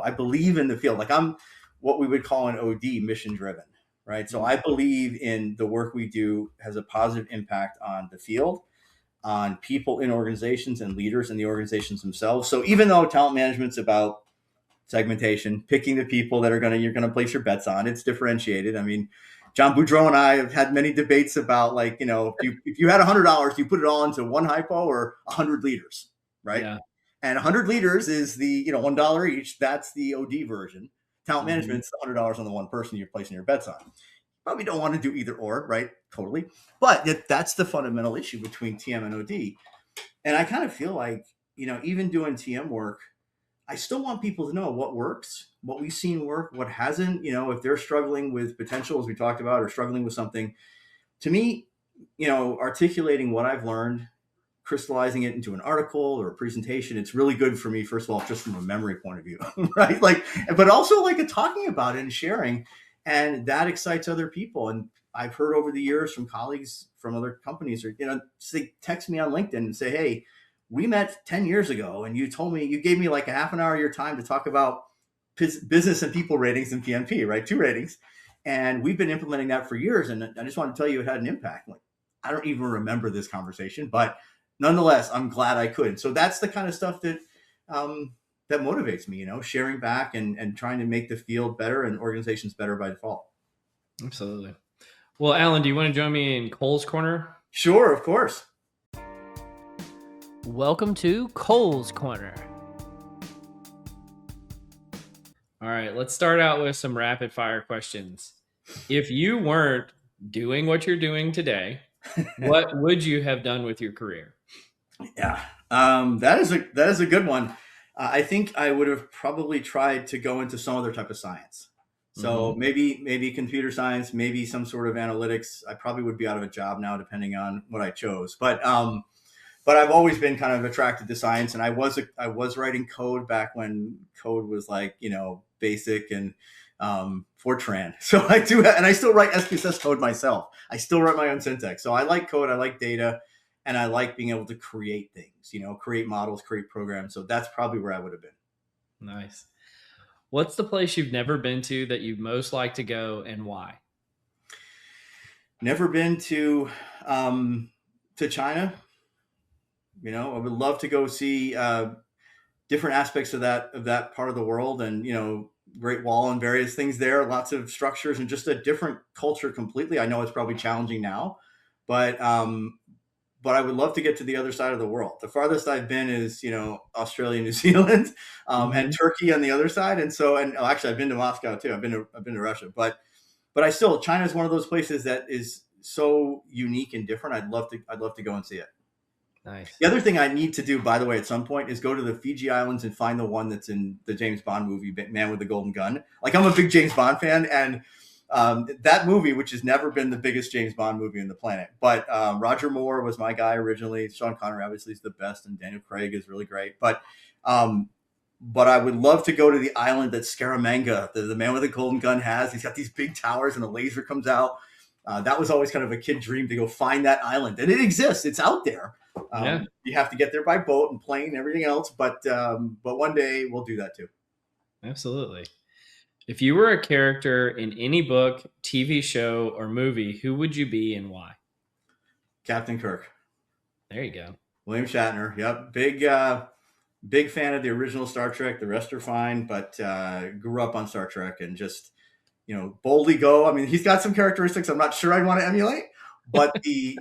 I believe in the field. Like I'm what we would call an OD, mission driven, right? So I believe in the work we do has a positive impact on the field, on people in organizations and leaders in the organizations themselves. So even though talent management's about segmentation, picking the people that you're going to place your bets on, it's differentiated. I mean, John Boudreau and I have had many debates about like, if you had $100, you put it all into one hypo or 100 leaders, right? Yeah. And 100 leaders is the, $1 each. That's the OD version. Talent management's the $100 on the one person you're placing your bets on. Probably don't want to do either or, right? Totally. But that's the fundamental issue between TM and OD. And I kind of feel like, even doing TM work, I still want people to know what works, what we've seen work, what hasn't, if they're struggling with potential, as we talked about, or struggling with something. To me, articulating what I've learned crystallizing it into an article or a presentation, it's really good for me, first of all, just from a memory point of view, right? Like, but also like talking about it and sharing, and that excites other people. And I've heard over the years from colleagues from other companies, or, they text me on LinkedIn and say, hey, we met 10 years ago and you gave me like a half an hour of your time to talk about business and people ratings and PMP, right? 2 ratings. And we've been implementing that for years. And I just want to tell you it had an impact. Like, I don't even remember this conversation, but nonetheless, I'm glad I could. So that's the kind of stuff that that motivates me, sharing back and trying to make the field better and organizations better by default. Absolutely. Well, Allan, do you want to join me in Cole's Corner? Sure, of course. Welcome to Cole's Corner. All right, let's start out with some rapid fire questions. If you weren't doing what you're doing today, what would you have done with your career? Yeah, that is a good one. I think I would have probably tried to go into some other type of science. So maybe computer science, maybe some sort of analytics. I probably would be out of a job now, depending on what I chose. But I've always been kind of attracted to science, and I was writing code back when code was like, basic and Fortran. So I do, and I still write SPSS code myself. I still write my own syntax. So I like code, I like data, and I like being able to create things, create models, create programs. So that's probably where I would have been. Nice. What's the place you've never been to that you'd most like to go, and why? Never been to China. I would love to go see different aspects of that part of the world, and Great Wall and various things there, lots of structures and just a different culture completely. I know it's probably challenging now, but I would love to get to the other side of the world. The farthest I've been is, Australia, New Zealand, and Turkey on the other side. And so, actually I've been to Moscow too. I've been to Russia, but China is one of those places that is so unique and different. I'd love to go and see it. Nice. The other thing I need to do, by the way, at some point is go to the Fiji Islands and find the one that's in the James Bond movie, Man with the Golden Gun. Like, I'm a big James Bond fan, and that movie, which has never been the biggest James Bond movie on the planet, but Roger Moore was my guy originally. Sean Connery obviously is the best, and Daniel Craig is really great. But I would love to go to the island that Scaramanga, the Man with the Golden Gun, has. He's got these big towers, and a laser comes out. That was always kind of a kid dream, to go find that island, and it exists. It's out there. You have to get there by boat and plane and everything else, but one day we'll do that too. Absolutely. If you were a character in any book, TV show, or movie, who would you be and why? Captain Kirk. There you go. William Shatner. Yep. Big fan of the original Star Trek. The rest are fine, but grew up on Star Trek and just, boldly go. I mean, he's got some characteristics I'm not sure I'd want to emulate, but the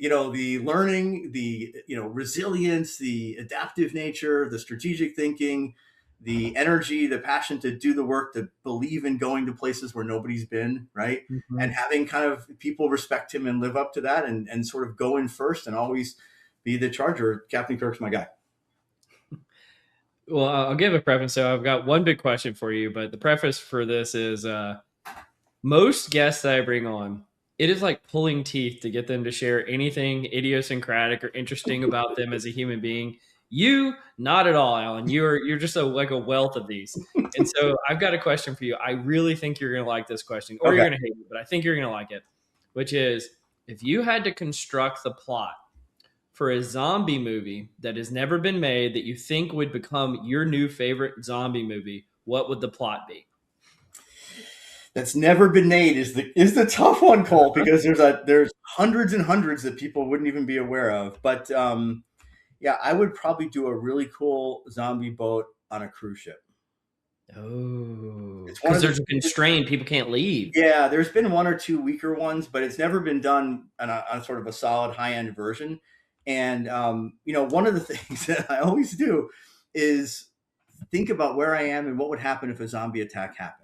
learning, the, resilience, the adaptive nature, the strategic thinking, the energy, the passion to do the work, to believe in going to places where nobody's been, right? Mm-hmm. And having kind of people respect him and live up to that, and sort of go in first and always be the charger. Captain Kirk's my guy. Well, I'll give a preface. So I've got one big question for you, but the preface for this is most guests that I bring on, it is like pulling teeth to get them to share anything idiosyncratic or interesting about them as a human being. You, not at all, Allan. You're just like a wealth of these. And so I've got a question for you. I really think you're going to like this question, or you're going to hate it, but I think you're going to like it, which is, if you had to construct the plot for a zombie movie that has never been made that you think would become your new favorite zombie movie, what would the plot be? That's never been made is the tough one, Cole, because there's hundreds and hundreds that people wouldn't even be aware of. But yeah, I would probably do a really cool zombie boat on a cruise ship. Oh, because there's a constraint, people can't leave. Yeah, there's been one or two weaker ones, but it's never been done on sort of a solid high-end version. And one of the things that I always do is think about where I am and what would happen if a zombie attack happened.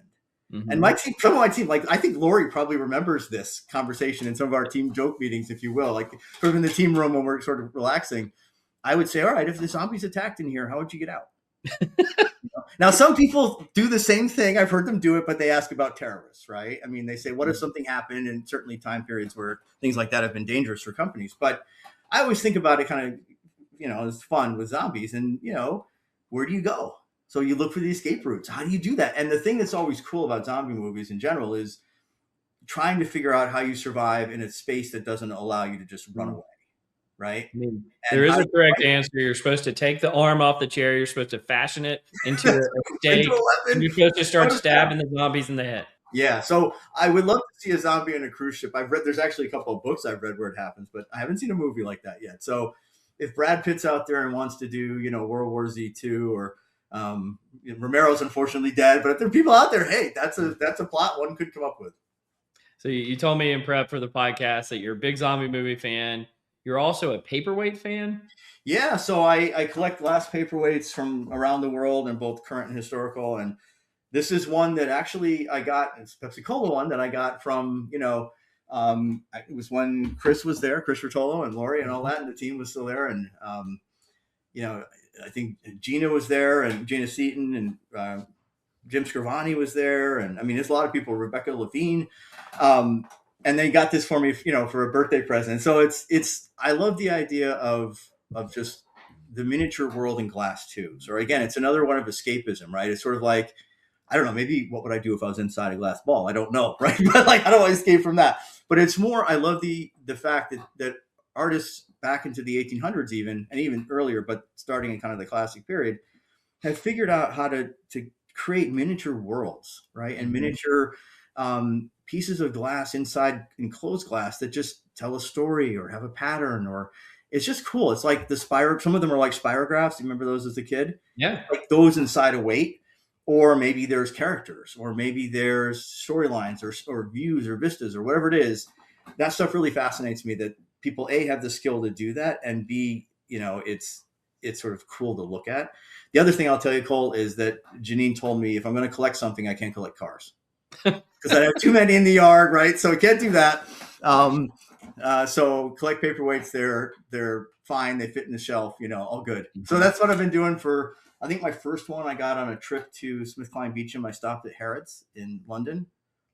Mm-hmm. And some of my team, like, I think Lori probably remembers this conversation in some of our team joke meetings, if you will, like sort of in the team room when we're sort of relaxing. I would say, all right, if the zombies attacked in here, how would you get out? Now, some people do the same thing. I've heard them do it, but they ask about terrorists, right? I mean, they say, what if something happened? And certainly time periods where things like that have been dangerous for companies. But I always think about it kind of it's fun with zombies, and where do you go? So you look for the escape routes. How do you do that? And the thing that's always cool about zombie movies in general is trying to figure out how you survive in a space that doesn't allow you to just run away, right? I mean, And there is how do a you correct fight answer. You're supposed to take the arm off the chair. You're supposed to fashion it into it? a Into stake, a and weapon? you're supposed to start What is that? stabbing the zombies in the head. Yeah, so I would love to see a zombie on a cruise ship. There's actually a couple of books I've read where it happens, but I haven't seen a movie like that yet. So if Brad Pitt's out there and wants to do, World War Z2, or Romero's unfortunately dead, but if there are people out there, hey, that's a plot one could come up with. So you told me in prep for the podcast that you're a big zombie movie fan. You're also a paperweight fan. Yeah, so I collect glass paperweights from around the world, and both current and historical. And this is one that actually I got. It's a Pepsi Cola one that I got from, it was when Chris was there, Chris Rotolo and Lori and all that, and the team was still there. And, I think Gina was there, and Gina Seaton, and Jim Scrivani was there. And I mean, there's a lot of people, Rebecca Levine. And they got this for me, for a birthday present. So I love the idea of just the miniature world in glass tubes. Or again, it's another one of escapism, right? It's sort of like, I don't know, maybe what would I do if I was inside a glass ball? I don't know, right? But like, how do I escape from that? But it's more, I love the fact that artists back into the 1800s even, and even earlier, but starting in kind of the classic period, have figured out how to create miniature worlds, right? And miniature pieces of glass inside enclosed glass that just tell a story or have a pattern, or it's just cool. It's like some of them are like spirographs. You remember those as a kid? Yeah. Like those inside a weight, or maybe there's characters, or maybe there's storylines or views or vistas or whatever it is. That stuff really fascinates me, that people A, have the skill to do that, and B, it's sort of cool to look at. The other thing I'll tell you, Cole, is that Janine told me if I'm going to collect something, I can't collect cars because I have too many in the yard, right? So I can't do that. So collect paperweights. They're fine. They fit in the shelf, all good. So that's what I've been doing for, I think my first one I got on a trip to SmithKline Beecham. I stopped at Harrods in London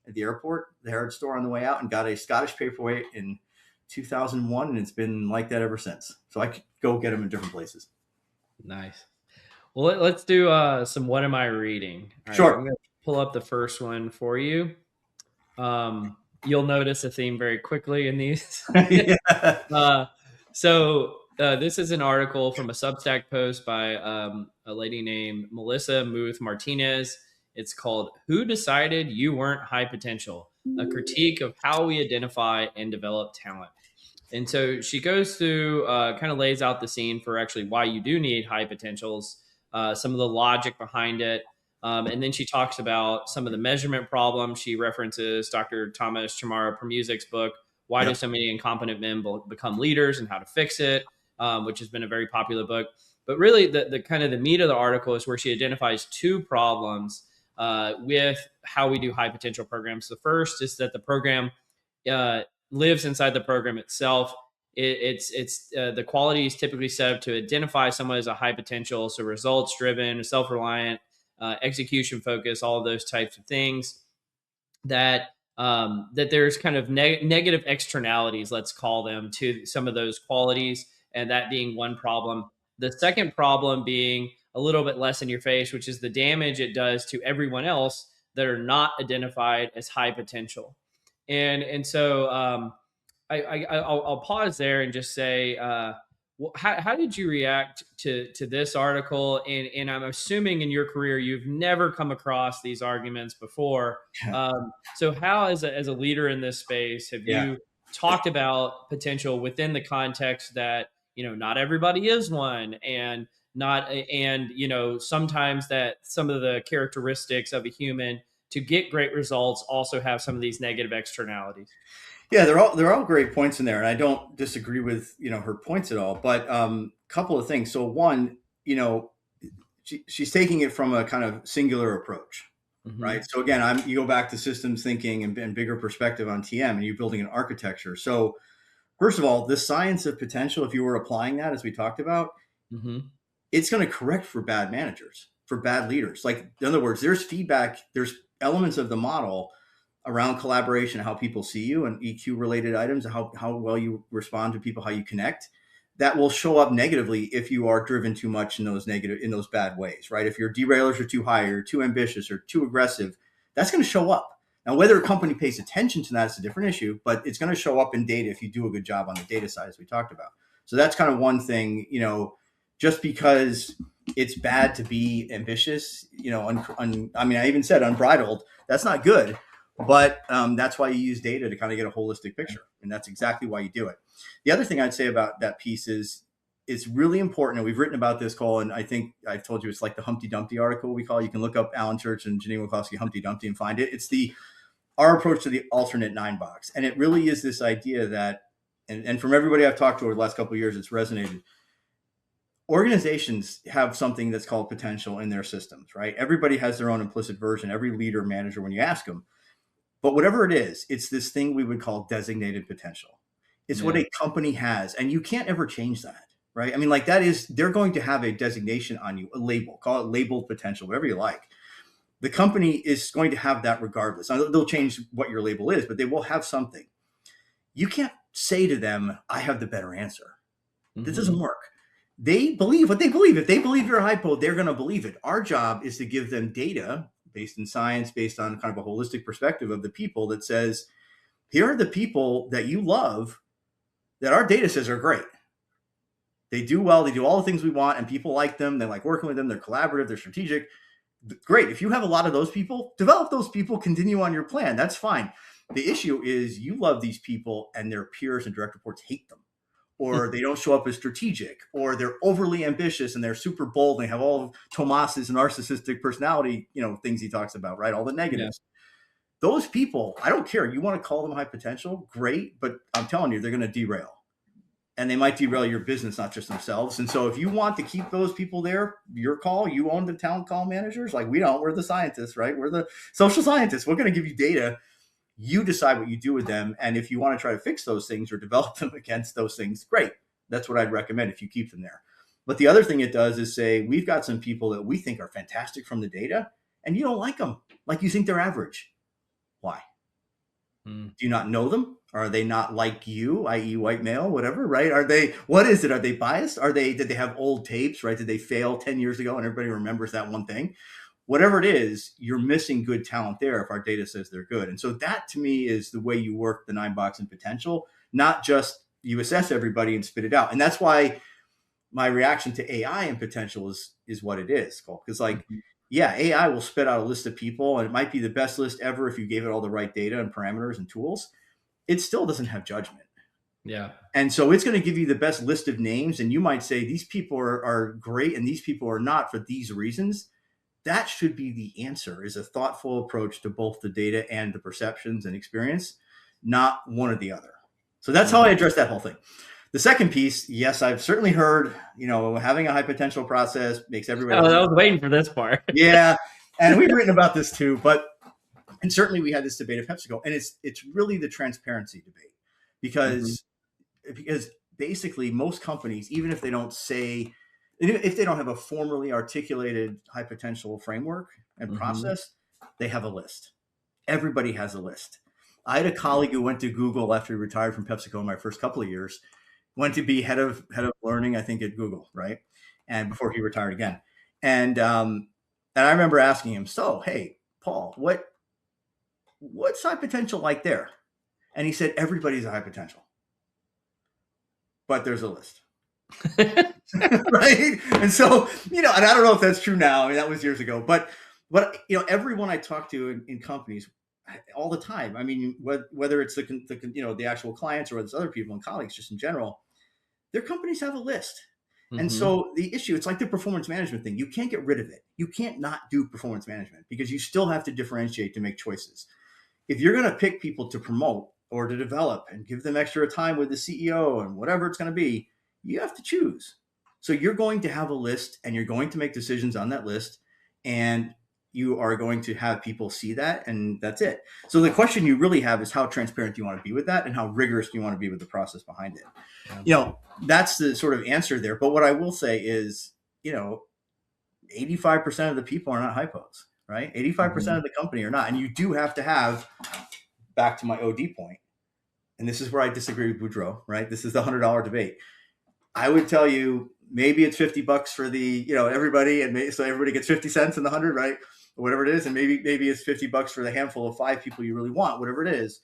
at the airport, the Harrods store on the way out, and got a Scottish paperweight in 2001. And it's been like that ever since. So I could go get them in different places. Nice. Well, let's do some What Am I Reading? All right, Sure. I'm going to pull up the first one for you. You'll notice a theme very quickly in these. Yeah. So this is an article from a Substack post by a lady named Melissa Muth Martinez. It's called "Who Decided You Weren't High Potential? A Critique of How We Identify and Develop Talent." And so she goes through, kind of lays out the scene for actually why you do need high potentials, some of the logic behind it. And then she talks about some of the measurement problems. She references Dr. Thomas Chamara Permusic's book, Why Do So Many Incompetent Men Become Leaders, and How to Fix It, which has been a very popular book. But really the kind of the meat of the article is where she identifies two problems with how we do high potential programs. The first is that the program lives inside the program itself. It's the quality is typically set up to identify someone as a high potential, so results driven, self-reliant, execution focused, all of those types of things. That there's kind of negative externalities, let's call them, to some of those qualities, and that being one problem. The second problem being a little bit less in your face, which is the damage it does to everyone else that are not identified as high potential. And so I'll pause there and just say, how did you react to this article? And I'm assuming in your career you've never come across these arguments before. So how, as a leader in this space, have you talked about potential within the context that not everybody is one, and sometimes that some of the characteristics of a human to get great results also have some of these negative externalities? Yeah, they're all great points in there, and I don't disagree with her points at all. But couple of things. So one, she's taking it from a kind of singular approach, right? So again, you go back to systems thinking and bigger perspective on TM, and you're building an architecture. So first of all, the science of potential, if you were applying that as we talked about, it's going to correct for bad managers, for bad leaders. Like, in other words, there's feedback, there's elements of the model around collaboration, how people see you, and EQ related items, how well you respond to people, how you connect, that will show up negatively if you are driven too much in those bad ways, right? If your derailers are too high or too ambitious or too aggressive, that's going to show up. Now, whether a company pays attention to that is a different issue, but it's going to show up in data if you do a good job on the data side, as we talked about. So that's kind of one thing, just because it's bad to be ambitious, I even said unbridled, that's not good, but that's why you use data to kind of get a holistic picture. And that's exactly why you do it. The other thing I'd say about that piece is it's really important. And we've written about this, Cole, and I think I've told you it's like the Humpty Dumpty article we call. You can look up Allan Church and Janine Wilkowski Humpty Dumpty and find it. It's our approach to the alternate 9-box. And it really is this idea that, and from everybody I've talked to over the last couple of years, it's resonated. Organizations have something that's called potential in their systems, right? Everybody has their own implicit version, every leader, manager, when you ask them. But whatever it is, it's this thing we would call designated potential. It's what a company has, and you can't ever change that, right? I mean, like they're going to have a designation on you, a label, call it labeled potential, whatever you like. The company is going to have that regardless. Now, they'll change what your label is, but they will have something. You can't say to them, I have the better answer. This doesn't work. They believe what they believe. If they believe you're a hypo, they're going to believe it. Our job is to give them data based in science, based on kind of a holistic perspective of the people that says, here are the people that you love that our data says are great. They do well. They do all the things we want, and people like them. They like working with them. They're collaborative. They're strategic. Great. If you have a lot of those people, develop those people, continue on your plan. That's fine. The issue is you love these people and their peers and direct reports hate them, or they don't show up as strategic, or they're overly ambitious and they're super bold. And they have all of Tomas's narcissistic personality, things he talks about, right? All the negatives. Yeah. Those people, I don't care. You want to call them high potential? Great. But I'm telling you, they're going to derail. And they might derail your business, not just themselves. And so if you want to keep those people there, your call, you own the talent call managers. Like we don't, we're the scientists, right? We're the social scientists. We're going to give you data. You decide what you do with them. And if you want to try to fix those things or develop them against those things, great. That's what I'd recommend if you keep them there. But the other thing it does is say, we've got some people that we think are fantastic from the data, and you don't like them. Like you think they're average. Why? Do you not know them? Are they not like you, i.e. white male, whatever, right? What is it? Are they biased? Did they have old tapes, right? Did they fail 10 years ago and everybody remembers that one thing? Whatever it is, you're missing good talent there if our data says they're good. And so that to me is the way you work the 9-box in potential, not just you assess everybody and spit it out. And that's why my reaction to AI and potential is what it is, Cole. Because yeah, AI will spit out a list of people, and it might be the best list ever if you gave it all the right data and parameters and tools. It still doesn't have judgment. Yeah. And so it's going to give you the best list of names. And you might say, these people are great and these people are not for these reasons. That should be the answer, is a thoughtful approach to both the data and the perceptions and experience, not one or the other. So that's how I address that whole thing. The second piece, yes, I've certainly heard, having a high potential process makes everybody. I was waiting for this part. Yeah. And we've written about this too, and certainly we had this debate of PepsiCo, and it's really the transparency debate because basically most companies, even if they don't have a formally articulated high potential framework and process, they have a list. Everybody has a list. I had a colleague who went to Google after he retired from PepsiCo in my first couple of years, went to be head of learning, I think, at Google, right? And before he retired again. And I remember asking him, so, hey, Paul, what's high potential like there? And he said, everybody's a high potential, but there's a list. Right. And so, and I don't know if that's true now. I mean, that was years ago, but everyone I talk to in companies all the time, I mean, whether it's the actual clients or it's other people and colleagues, just in general, their companies have a list. And so the issue, it's like the performance management thing. You can't get rid of it. You can't not do performance management because you still have to differentiate to make choices. If you're going to pick people to promote or to develop and give them extra time with the CEO and whatever it's going to be, you have to choose. So you're going to have a list and you're going to make decisions on that list, and you are going to have people see that, and that's it. So the question you really have is how transparent do you want to be with that, and how rigorous do you want to be with the process behind it? Yeah. That's the sort of answer there. But what I will say is, 85% of the people are not hypos, right? 85% of the company are not. And you do have to have, back to my OD point, and this is where I disagree with Boudreaux, right? This is the $100 debate. I would tell you maybe it's $50 for the, everybody, and so everybody gets 50 cents in the 100, right? Or whatever it is. And maybe it's $50 for the handful of 5 people you really want, whatever it is.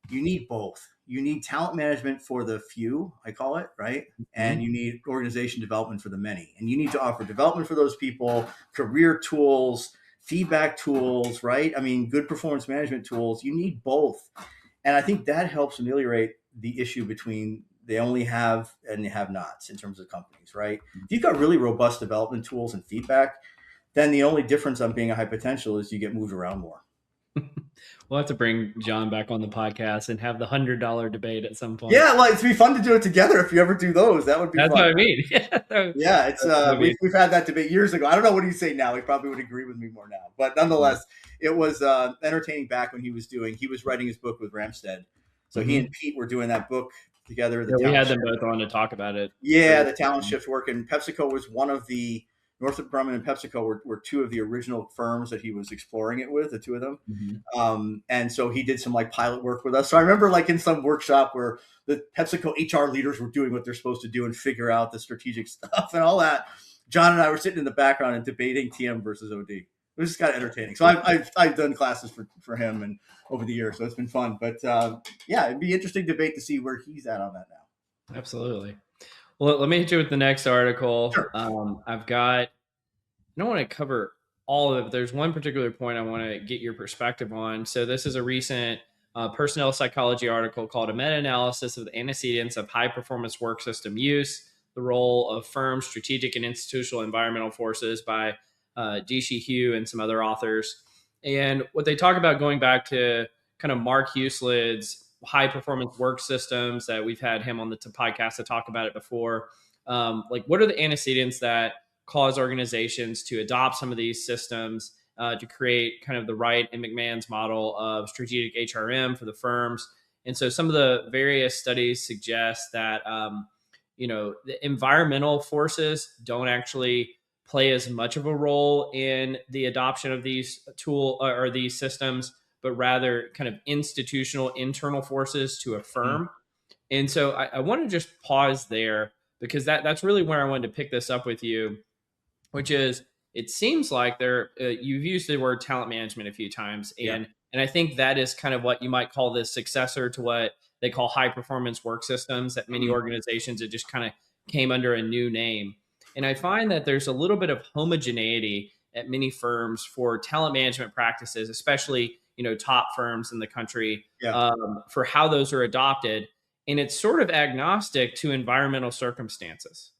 You need both. You need talent management for the few, I call it, right? And you need organization development for the many. And you need to offer development for those people, career tools, feedback tools, right? I mean, good performance management tools. You need both. And I think that helps ameliorate the issue between they only have and they have nots in terms of companies, right? If you've got really robust development tools and feedback, then the only difference on being a high potential is you get moved around more. We'll have to bring John back on the podcast and have the $100 debate at some point. Yeah, well, it'd be fun to do it together if you ever do those. That would be That's fun. what I mean. Yeah, it's we've had that debate years ago. I don't know what he'd say now. He probably would agree with me more now. But nonetheless, it was entertaining back when he was writing his book with Ramstead. So he and Pete were doing that book together. We had them both on to talk about it. Yeah, the talent shift work. And PepsiCo was one of the Northrop Grumman and PepsiCo were two of the original firms that he was exploring it with, the two of them. And so he did some like pilot work with us. So I remember like in some workshop where the PepsiCo HR leaders were doing what they're supposed to do and figure out the strategic stuff and all that. John and I were sitting in the background and debating TM versus OD. It was just kind of entertaining. So I've done classes for him and over the years, so it's been fun. But yeah, it'd be interesting debate to see where he's at on that now. Absolutely. Well, let me hit you with the next article. Sure. I don't want to cover all of it, but there's one particular point I want to get your perspective on. So this is a recent personnel psychology article called A Meta-Analysis of the Antecedents of High-Performance Work System Use, the Role of Firms, Strategic and Institutional Environmental Forces by Dishi Hugh and some other authors. And what they talk about going back to kind of Mark Huselid's high performance work systems that we've had him on the podcast to talk about it before. Like what are the antecedents that cause organizations to adopt some of these systems to create kind of the Wright and McMahon's model of strategic HRM for the firms? And so some of the various studies suggest that, the environmental forces don't actually play as much of a role in the adoption of these or these systems, but rather kind of institutional internal forces to a firm. And so I want to just pause there because that's really where I wanted to pick this up with you, which is it seems like you've used the word talent management a few times. And I think that is kind of what you might call the successor to what they call high performance work systems at many organizations. It just kind of came under a new name. And I find that there's a little bit of homogeneity at many firms for talent management practices, especially top firms in the country, for how those are adopted. And it's sort of agnostic to environmental circumstances.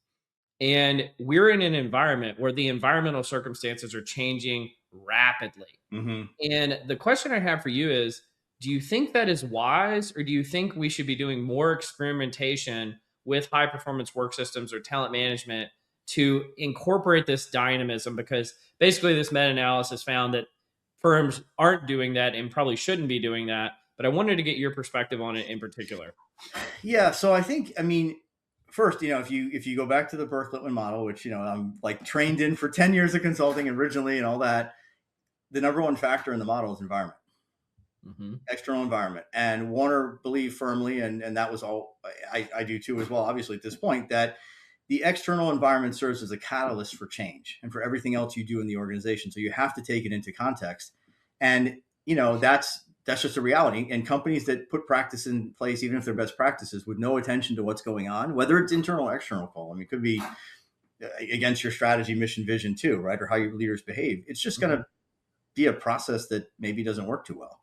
And we're in an environment where the environmental circumstances are changing rapidly. And the question I have for you is, do you think that is wise, or do you think we should be doing more experimentation with high performance work systems or talent management to incorporate this dynamism? Because basically this meta-analysis found that firms aren't doing that and probably shouldn't be doing that. But I wanted to get your perspective on it in particular. Yeah. So I think, first, if you go back to the Berth-Littman model, which, I'm like trained in for 10 years of consulting originally and all that, the number one factor in the model is environment, external environment. And Warner believed firmly, and that was all I do too as well, obviously at this point, that the external environment serves as a catalyst for change and for everything else you do in the organization. So you have to take it into context. And, that's just a reality. And companies that put practice in place, even if they're best practices, with no attention to what's going on, whether it's internal or external call. It could be against your strategy, mission, vision too, right? Or how your leaders behave. It's just going to be a process that maybe doesn't work too well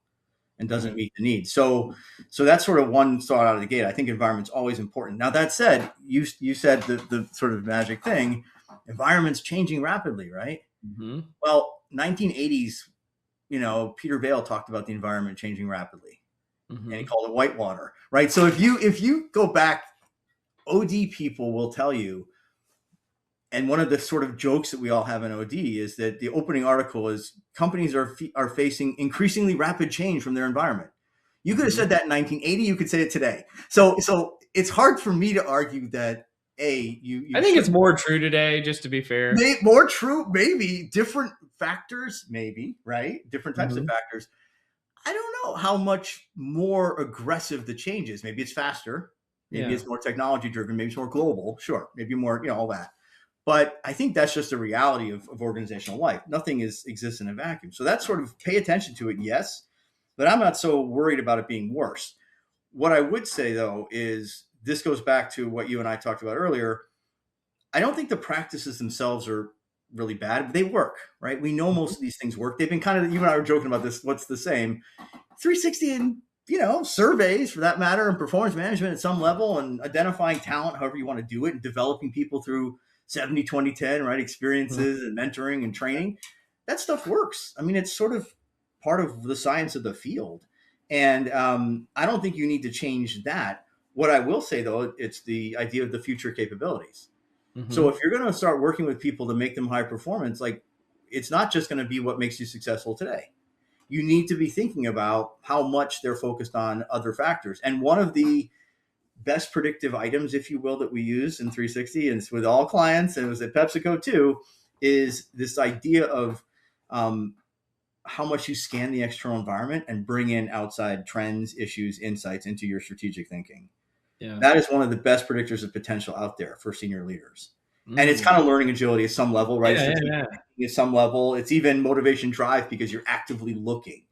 and doesn't meet the needs. So that's sort of one thought out of the gate. I think environment's always important. Now that said, you said the sort of magic thing, environment's changing rapidly, right? Well, 1980s, Peter Vail talked about the environment changing rapidly and he called it whitewater, right? So if you go back, OD people will tell you, and one of the sort of jokes that we all have in OD is that the opening article is companies are facing increasingly rapid change from their environment. You could have said that in 1980. You could say it today. So it's hard for me to argue that I think it's more true today, just to be fair. More true, maybe. Different factors, maybe, right? Different types of factors. I don't know how much more aggressive the change is. Maybe it's faster. Maybe Yeah. it's more technology driven. Maybe it's more global. Sure. Maybe more, all that. But I think that's just a reality of organizational life. Nothing exists in a vacuum. So that's sort of pay attention to it, yes. But I'm not so worried about it being worse. What I would say, though, is this goes back to what you and I talked about earlier. I don't think the practices themselves are really bad. They work, right? We know most of these things work. They've been kind of, you and I were joking about this. What's the same? 360 and, surveys for that matter, and performance management at some level, and identifying talent, however you want to do it, and developing people through 70-20-10, right? Experiences and mentoring and training. That stuff works. I mean, it's sort of part of the science of the field. And I don't think you need to change that. What I will say, though, it's the idea of the future capabilities. So if you're going to start working with people to make them high performance, like, it's not just going to be what makes you successful today. You need to be thinking about how much they're focused on other factors. And one of the best predictive items, if you will, that we use in 360, and it's with all clients, and it was at PepsiCo too, is this idea of how much you scan the external environment and bring in outside trends, issues, insights into your strategic thinking. Yeah. That is one of the best predictors of potential out there for senior leaders. And it's kind of learning agility at some level, right? At some level, it's even motivation drive because you're actively looking.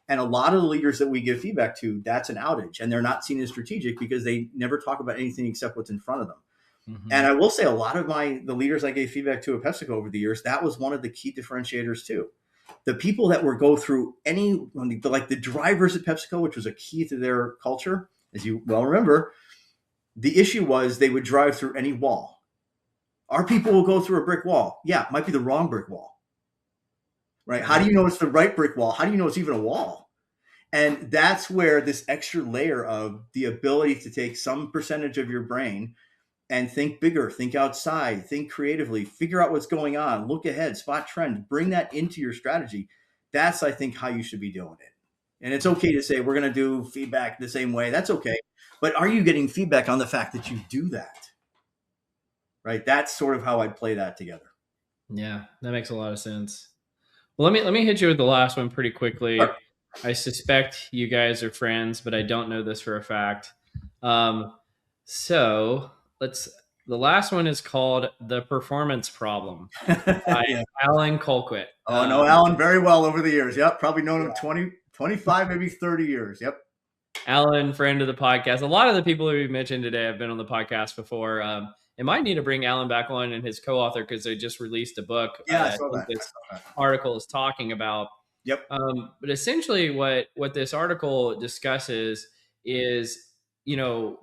And a lot of the leaders that we give feedback to, that's an outage, and they're not seen as strategic because they never talk about anything except what's in front of them. And I will say, a lot of the leaders I gave feedback to at PepsiCo over the years, that was one of the key differentiators too. The people that would go through like the drivers at PepsiCo, which was a key to their culture, as you well remember, the issue was they would drive through any wall. Our people will go through a brick wall. Yeah, it might be the wrong brick wall, right? How do you know it's the right brick wall? How do you know it's even a wall? And that's where this extra layer of the ability to take some percentage of your brain and think bigger, think outside, think creatively, figure out what's going on, look ahead, spot trends, bring that into your strategy. That's, I think, how you should be doing it. And it's okay to say, we're going to do feedback the same way. That's okay. But are you getting feedback on the fact that you do that? Right. That's sort of how I'd play that together. Yeah, that makes a lot of sense. Well, let me hit you with the last one pretty quickly. Sure. I suspect you guys are friends, but I don't know this for a fact. So the last one is called The Performance Problem by Allan Colquitt. Oh, no, Allan very well over the years. Yep. Probably known him 20, 25, maybe 30 years. Yep. Allan, friend of the podcast. A lot of the people who we've mentioned today have been on the podcast before. It might need to bring Allan back on and his co-author because they just released a book. Yeah, I saw that. This article is talking about. Yep. But essentially, what this article discusses is,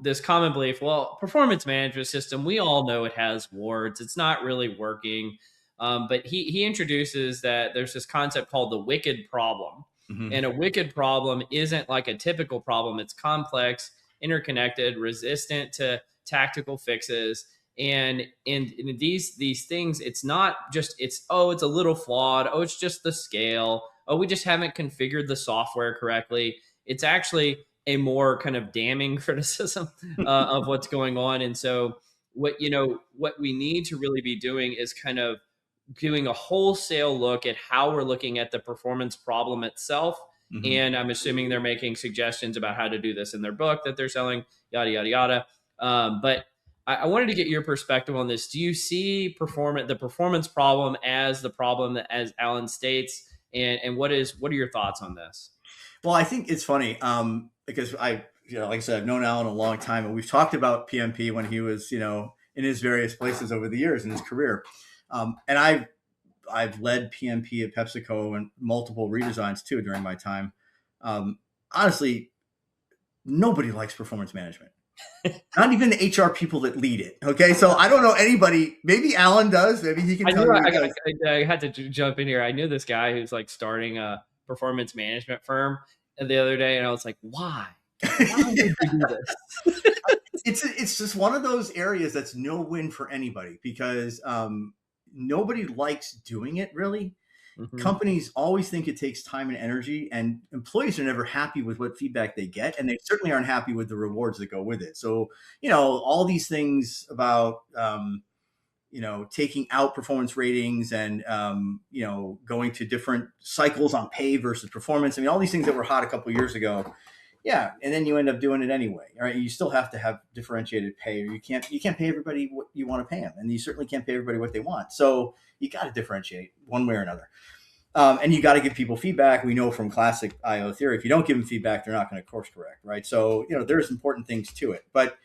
this common belief. Well, performance management system, we all know it has warts. It's not really working. But he introduces that there's this concept called the wicked problem. And a wicked problem isn't like a typical problem. It's complex, interconnected, resistant to tactical fixes. And in these things, it's not just, it's a little flawed. Oh, it's just the scale. Oh, we just haven't configured the software correctly. It's actually a more kind of damning criticism of what's going on. And so what we need to really be doing is kind of doing a wholesale look at how we're looking at the performance problem itself. And I'm assuming they're making suggestions about how to do this in their book that they're selling, yada, yada, yada. But I wanted to get your perspective on this. Do you see the performance problem as the problem that, as Allan states, and what are your thoughts on this? Well, I think it's funny because like I said, I've known Allan a long time, and we've talked about PMP when he was, in his various places over the years in his career. And I've led PMP at PepsiCo and multiple redesigns too during my time. Honestly, nobody likes performance management. Not even the HR people that lead it. Okay, so I don't know anybody. Maybe Allan does. Maybe he can tell you. I had to jump in here. I knew this guy who's like starting a performance management firm the other day, and I was like, why? Why would you do this? It's just one of those areas that's no win for anybody because nobody likes doing it really. Companies always think it takes time and energy, and employees are never happy with what feedback they get, and they certainly aren't happy with the rewards that go with it. So, all these things about, taking out performance ratings and, going to different cycles on pay versus performance. I mean, all these things that were hot a couple of years ago, Yeah, and then you end up doing it anyway. All right, you still have to have differentiated pay, or you can't pay everybody what you want to pay them, and you certainly can't pay everybody what they want. So you got to differentiate one way or another, and you got to give people feedback. We know from classic IO theory, if you don't give them feedback, they're not going to course correct, right? So there's important things to it, but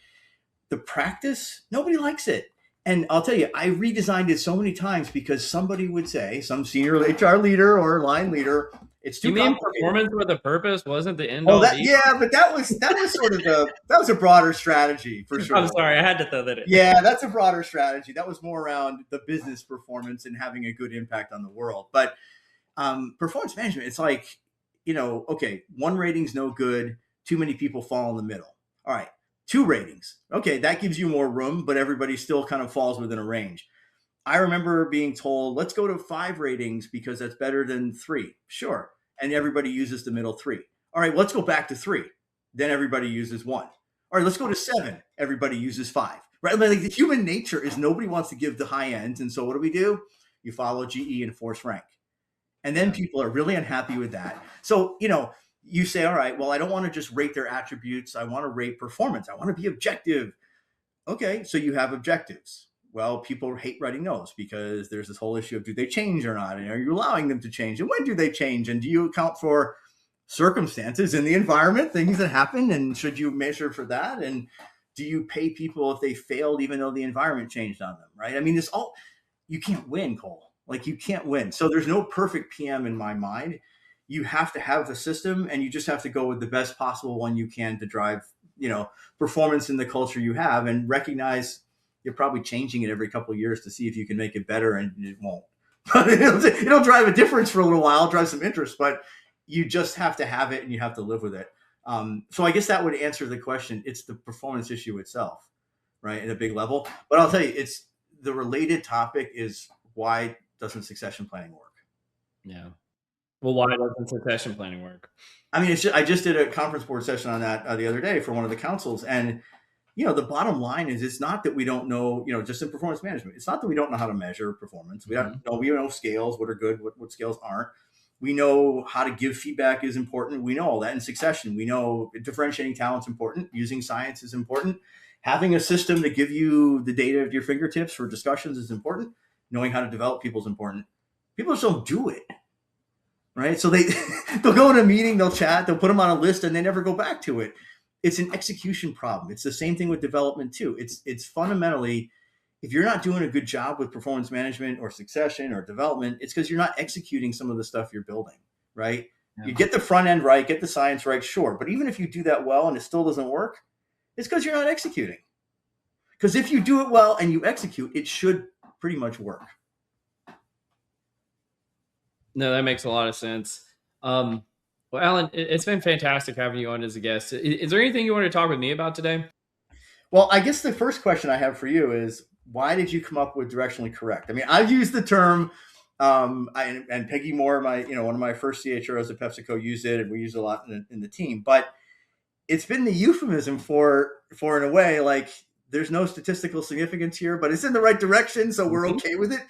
the practice, nobody likes it. And I'll tell you, I redesigned it so many times because somebody would say, some senior HR leader or line leader, it's too complicated. Performance with a purpose wasn't the end all? But that was sort of that was a broader strategy for sure. I'm sorry, I had to throw that in. Yeah, that's a broader strategy. That was more around the business performance and having a good impact on the world. But performance management, it's like, okay, 1 rating's no good. Too many people fall in the middle. All right. 2 ratings. Okay, that gives you more room, but everybody still kind of falls within a range. I remember being told, let's go to 5 ratings because that's better than 3. Sure. And everybody uses the middle 3. All right, let's go back to 3. Then everybody uses 1. All right, let's go to 7. Everybody uses 5. Right? Like the human nature is nobody wants to give the high ends. And so what do? You follow GE and force rank. And then people are really unhappy with that. So, you say, all right, well, I don't want to just rate their attributes. I want to rate performance. I want to be objective. Okay, so you have objectives. Well, people hate writing those because there's this whole issue of do they change or not? And are you allowing them to change? And when do they change? And do you account for circumstances in the environment, things that happen? And should you measure for that? And do you pay people if they failed, even though the environment changed on them, right? I mean, you can't win, Cole. Like you can't win. So there's no perfect PM in my mind. You have to have the system and you just have to go with the best possible one you can to drive, performance in the culture you have, and recognize you're probably changing it every couple of years to see if you can make it better, and it won't. It'll drive a difference for a little while, drive some interest, but you just have to have it and you have to live with it. So I guess that would answer the question. It's the performance issue itself, right? At a big level. But I'll tell you, it's the related topic is why doesn't succession planning work? Yeah. Well, why doesn't succession planning work? I mean, I just did a conference board session on that the other day for one of the councils. And, the bottom line is it's not that we don't know, just in performance management, it's not that we don't know how to measure performance. We don't know, we know scales, what are good, what scales aren't. We know how to give feedback is important. We know all that in succession. We know differentiating talent's important. Using science is important. Having a system to give you the data at your fingertips for discussions is important. Knowing how to develop people is important. People just don't do it. Right. So they'll go in a meeting, they'll chat, they'll put them on a list and they never go back to it. It's an execution problem. It's the same thing with development too. It's fundamentally, if you're not doing a good job with performance management or succession or development, it's because you're not executing some of the stuff you're building, right? Yeah. You get the front end right, get the science right, sure. But even if you do that well and it still doesn't work, it's because you're not executing. Because if you do it well and you execute, it should pretty much work. No, that makes a lot of sense. Well, Allan, it's been fantastic having you on as a guest. Is there anything you want to talk with me about today? Well, I guess the first question I have for you is, why did you come up with directionally correct? I mean, I've used the term, and Peggy Moore, one of my first CHROs at PepsiCo used it, and we use it a lot in the team. But it's been the euphemism for in a way, like there's no statistical significance here, but it's in the right direction, so we're okay with it.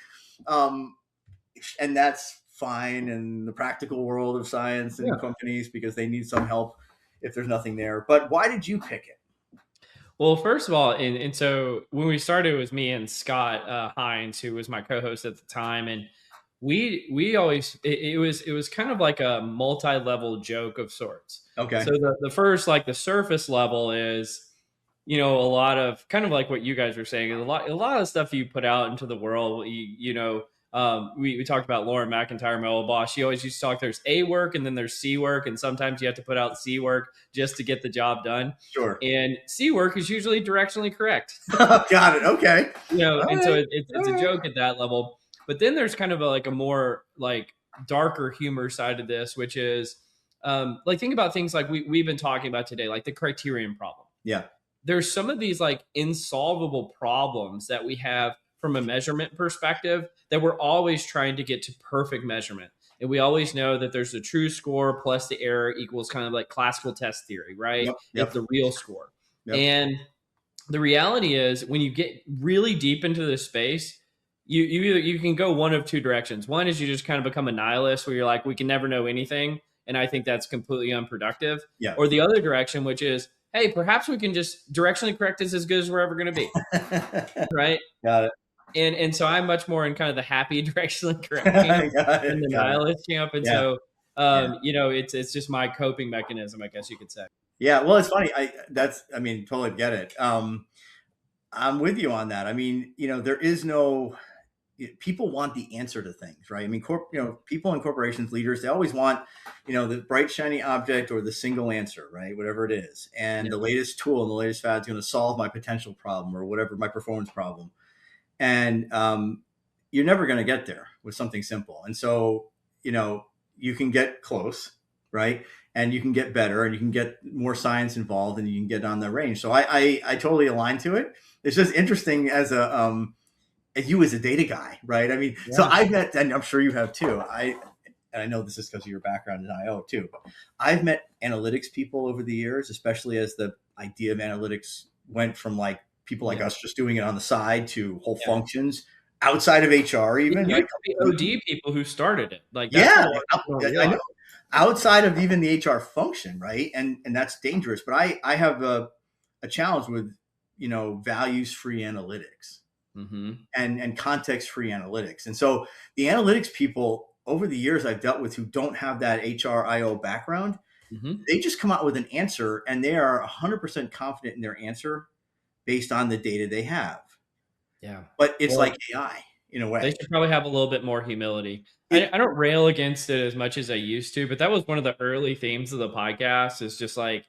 And that's fine in the practical world of science and companies because they need some help if there's nothing there. But why did you pick it? Well, first of all, and so when we started, it was me and Scott Hines, who was my co-host at the time, and we always it was kind of like a multi-level joke of sorts. Okay. So the first, like the surface level is, a lot of kind of like what you guys were saying, a lot of stuff you put out into the world, we talked about Lauren McIntyre, my old boss. She always used to talk, there's A work and then there's C work. And sometimes you have to put out C work just to get the job done. Sure. And C work is usually directionally correct. Got it. Okay. So it's a joke at that level. But then there's kind of a more like darker humor side of this, which is like, think about things like we've been talking about today, like the criterion problem. Yeah. There's some of these like insolvable problems that we have from a measurement perspective that we're always trying to get to perfect measurement. And we always know that there's a true score plus the error equals kind of like classical test theory, right? Yep. It's the real score. Yep. And the reality is when you get really deep into this space, you can go one of two directions. One is you just kind of become a nihilist where you're like, we can never know anything. And I think that's completely unproductive. Yeah. Or the other direction, which is, hey, perhaps we can just directionally correct is as good as we're ever going to be. Right. Got it. And so I'm much more in kind of the happy directionally correct camp than the nihilist camp. And so, it's just my coping mechanism, I guess you could say. Yeah. Well, it's funny. Totally get it. I'm with you on that. I mean, there is no, people want the answer to things, right? I mean, people in corporations, leaders, they always want, the bright, shiny object or the single answer, right? Whatever it is. And the latest tool and the latest fad is going to solve my potential problem or whatever, my performance problem. And you're never going to get there with something simple. And so, you can get close, right? And you can get better and you can get more science involved and you can get on the range. So I totally align to it. It's just interesting as you as a data guy, right? I mean, so I've met, and I'm sure you have too. I know this is because of your background in IO too, but I've met analytics people over the years, especially as the idea of analytics went from like people like us just doing it on the side to whole functions outside of HR even. Right? OD people who started it. Like, I know. Outside of even the HR function, right? And that's dangerous. But I have a challenge with, values-free analytics. Mm-hmm. and context-free analytics. And so the analytics people over the years I've dealt with who don't have that HRIO background, they just come out with an answer and they are 100% confident in their answer based on the data they have. Yeah. But it's like AI in a way. They should probably have a little bit more humility. I don't rail against it as much as I used to, but that was one of the early themes of the podcast, is just like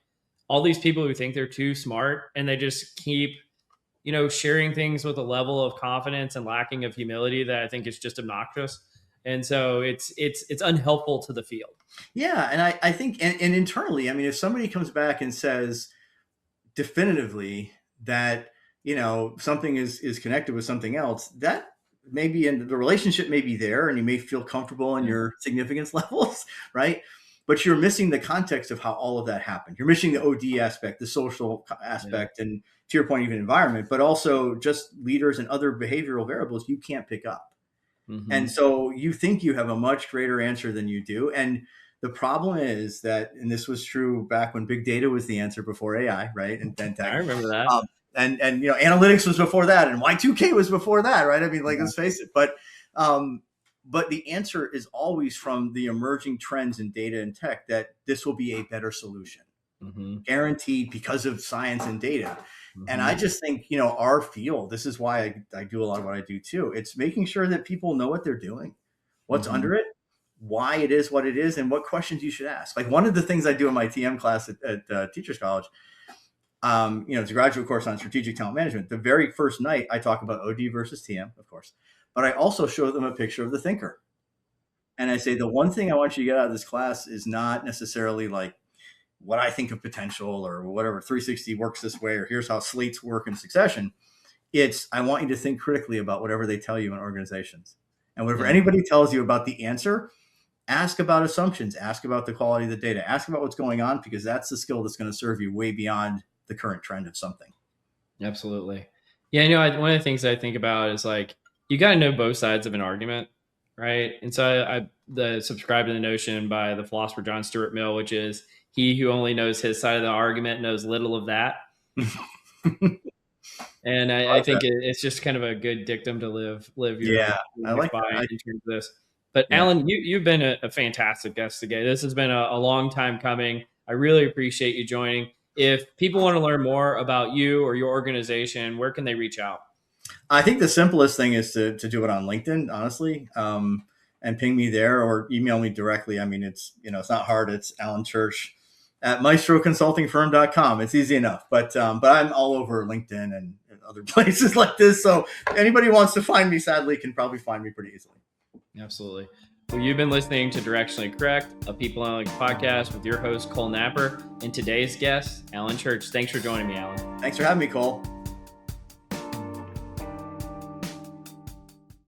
all these people who think they're too smart and they just keep sharing things with a level of confidence and lacking of humility that I think is just obnoxious. And so it's unhelpful to the field. Yeah. And I think, and internally, I mean, if somebody comes back and says definitively that, something is connected with something else, that maybe, and the relationship may be there and you may feel comfortable in your significance levels, right? But you're missing the context of how all of that happened. You're missing the OD aspect, the social aspect, and to your point, even environment, but also just leaders and other behavioral variables you can't pick up. Mm-hmm. And so you think you have a much greater answer than you do. And the problem is that, and this was true back when big data was the answer before AI, right? And tech. I remember that. And analytics was before that, and Y2K was before that, right? I mean, let's face it. But the answer is always from the emerging trends in data and tech that this will be a better solution, guaranteed, because of science and data. And I just think, our field, this is why I do a lot of what I do too. It's making sure that people know what they're doing, what's under it, why it is what it is, and what questions you should ask. Like one of the things I do in my TM class at Teachers College, it's a graduate course on strategic talent management. The very first night I talk about OD versus TM, of course, but I also show them a picture of the thinker. And I say, the one thing I want you to get out of this class is not necessarily like what I think of potential or whatever 360 works this way, or here's how slates work in succession. It's, I want you to think critically about whatever they tell you in organizations. And whatever anybody tells you about the answer, ask about assumptions, ask about the quality of the data, ask about what's going on, because that's the skill that's going to serve you way beyond the current trend of something. Absolutely. Yeah. One of the things I think about is like, you got to know both sides of an argument. Right. And so I subscribe to the notion by the philosopher John Stuart Mill, which is, he who only knows his side of the argument knows little of that. And I think it's just kind of a good dictum to live your life by in terms of this. But Allan, you've been a fantastic guest today. This has been a long time coming. I really appreciate you joining. If people want to learn more about you or your organization, where can they reach out? I think the simplest thing is to do it on LinkedIn, honestly, and ping me there or email me directly. I mean, it's not hard. It's Allan Church at maestroconsultingfirm.com. It's easy enough, but I'm all over LinkedIn and other places like this. So anybody who wants to find me, sadly, can probably find me pretty easily. Absolutely. Well, you've been listening to Directionally Correct, a People Analytics podcast with your host, Cole Napper, and today's guest, Allan Church. Thanks for joining me, Allan. Thanks for having me, Cole.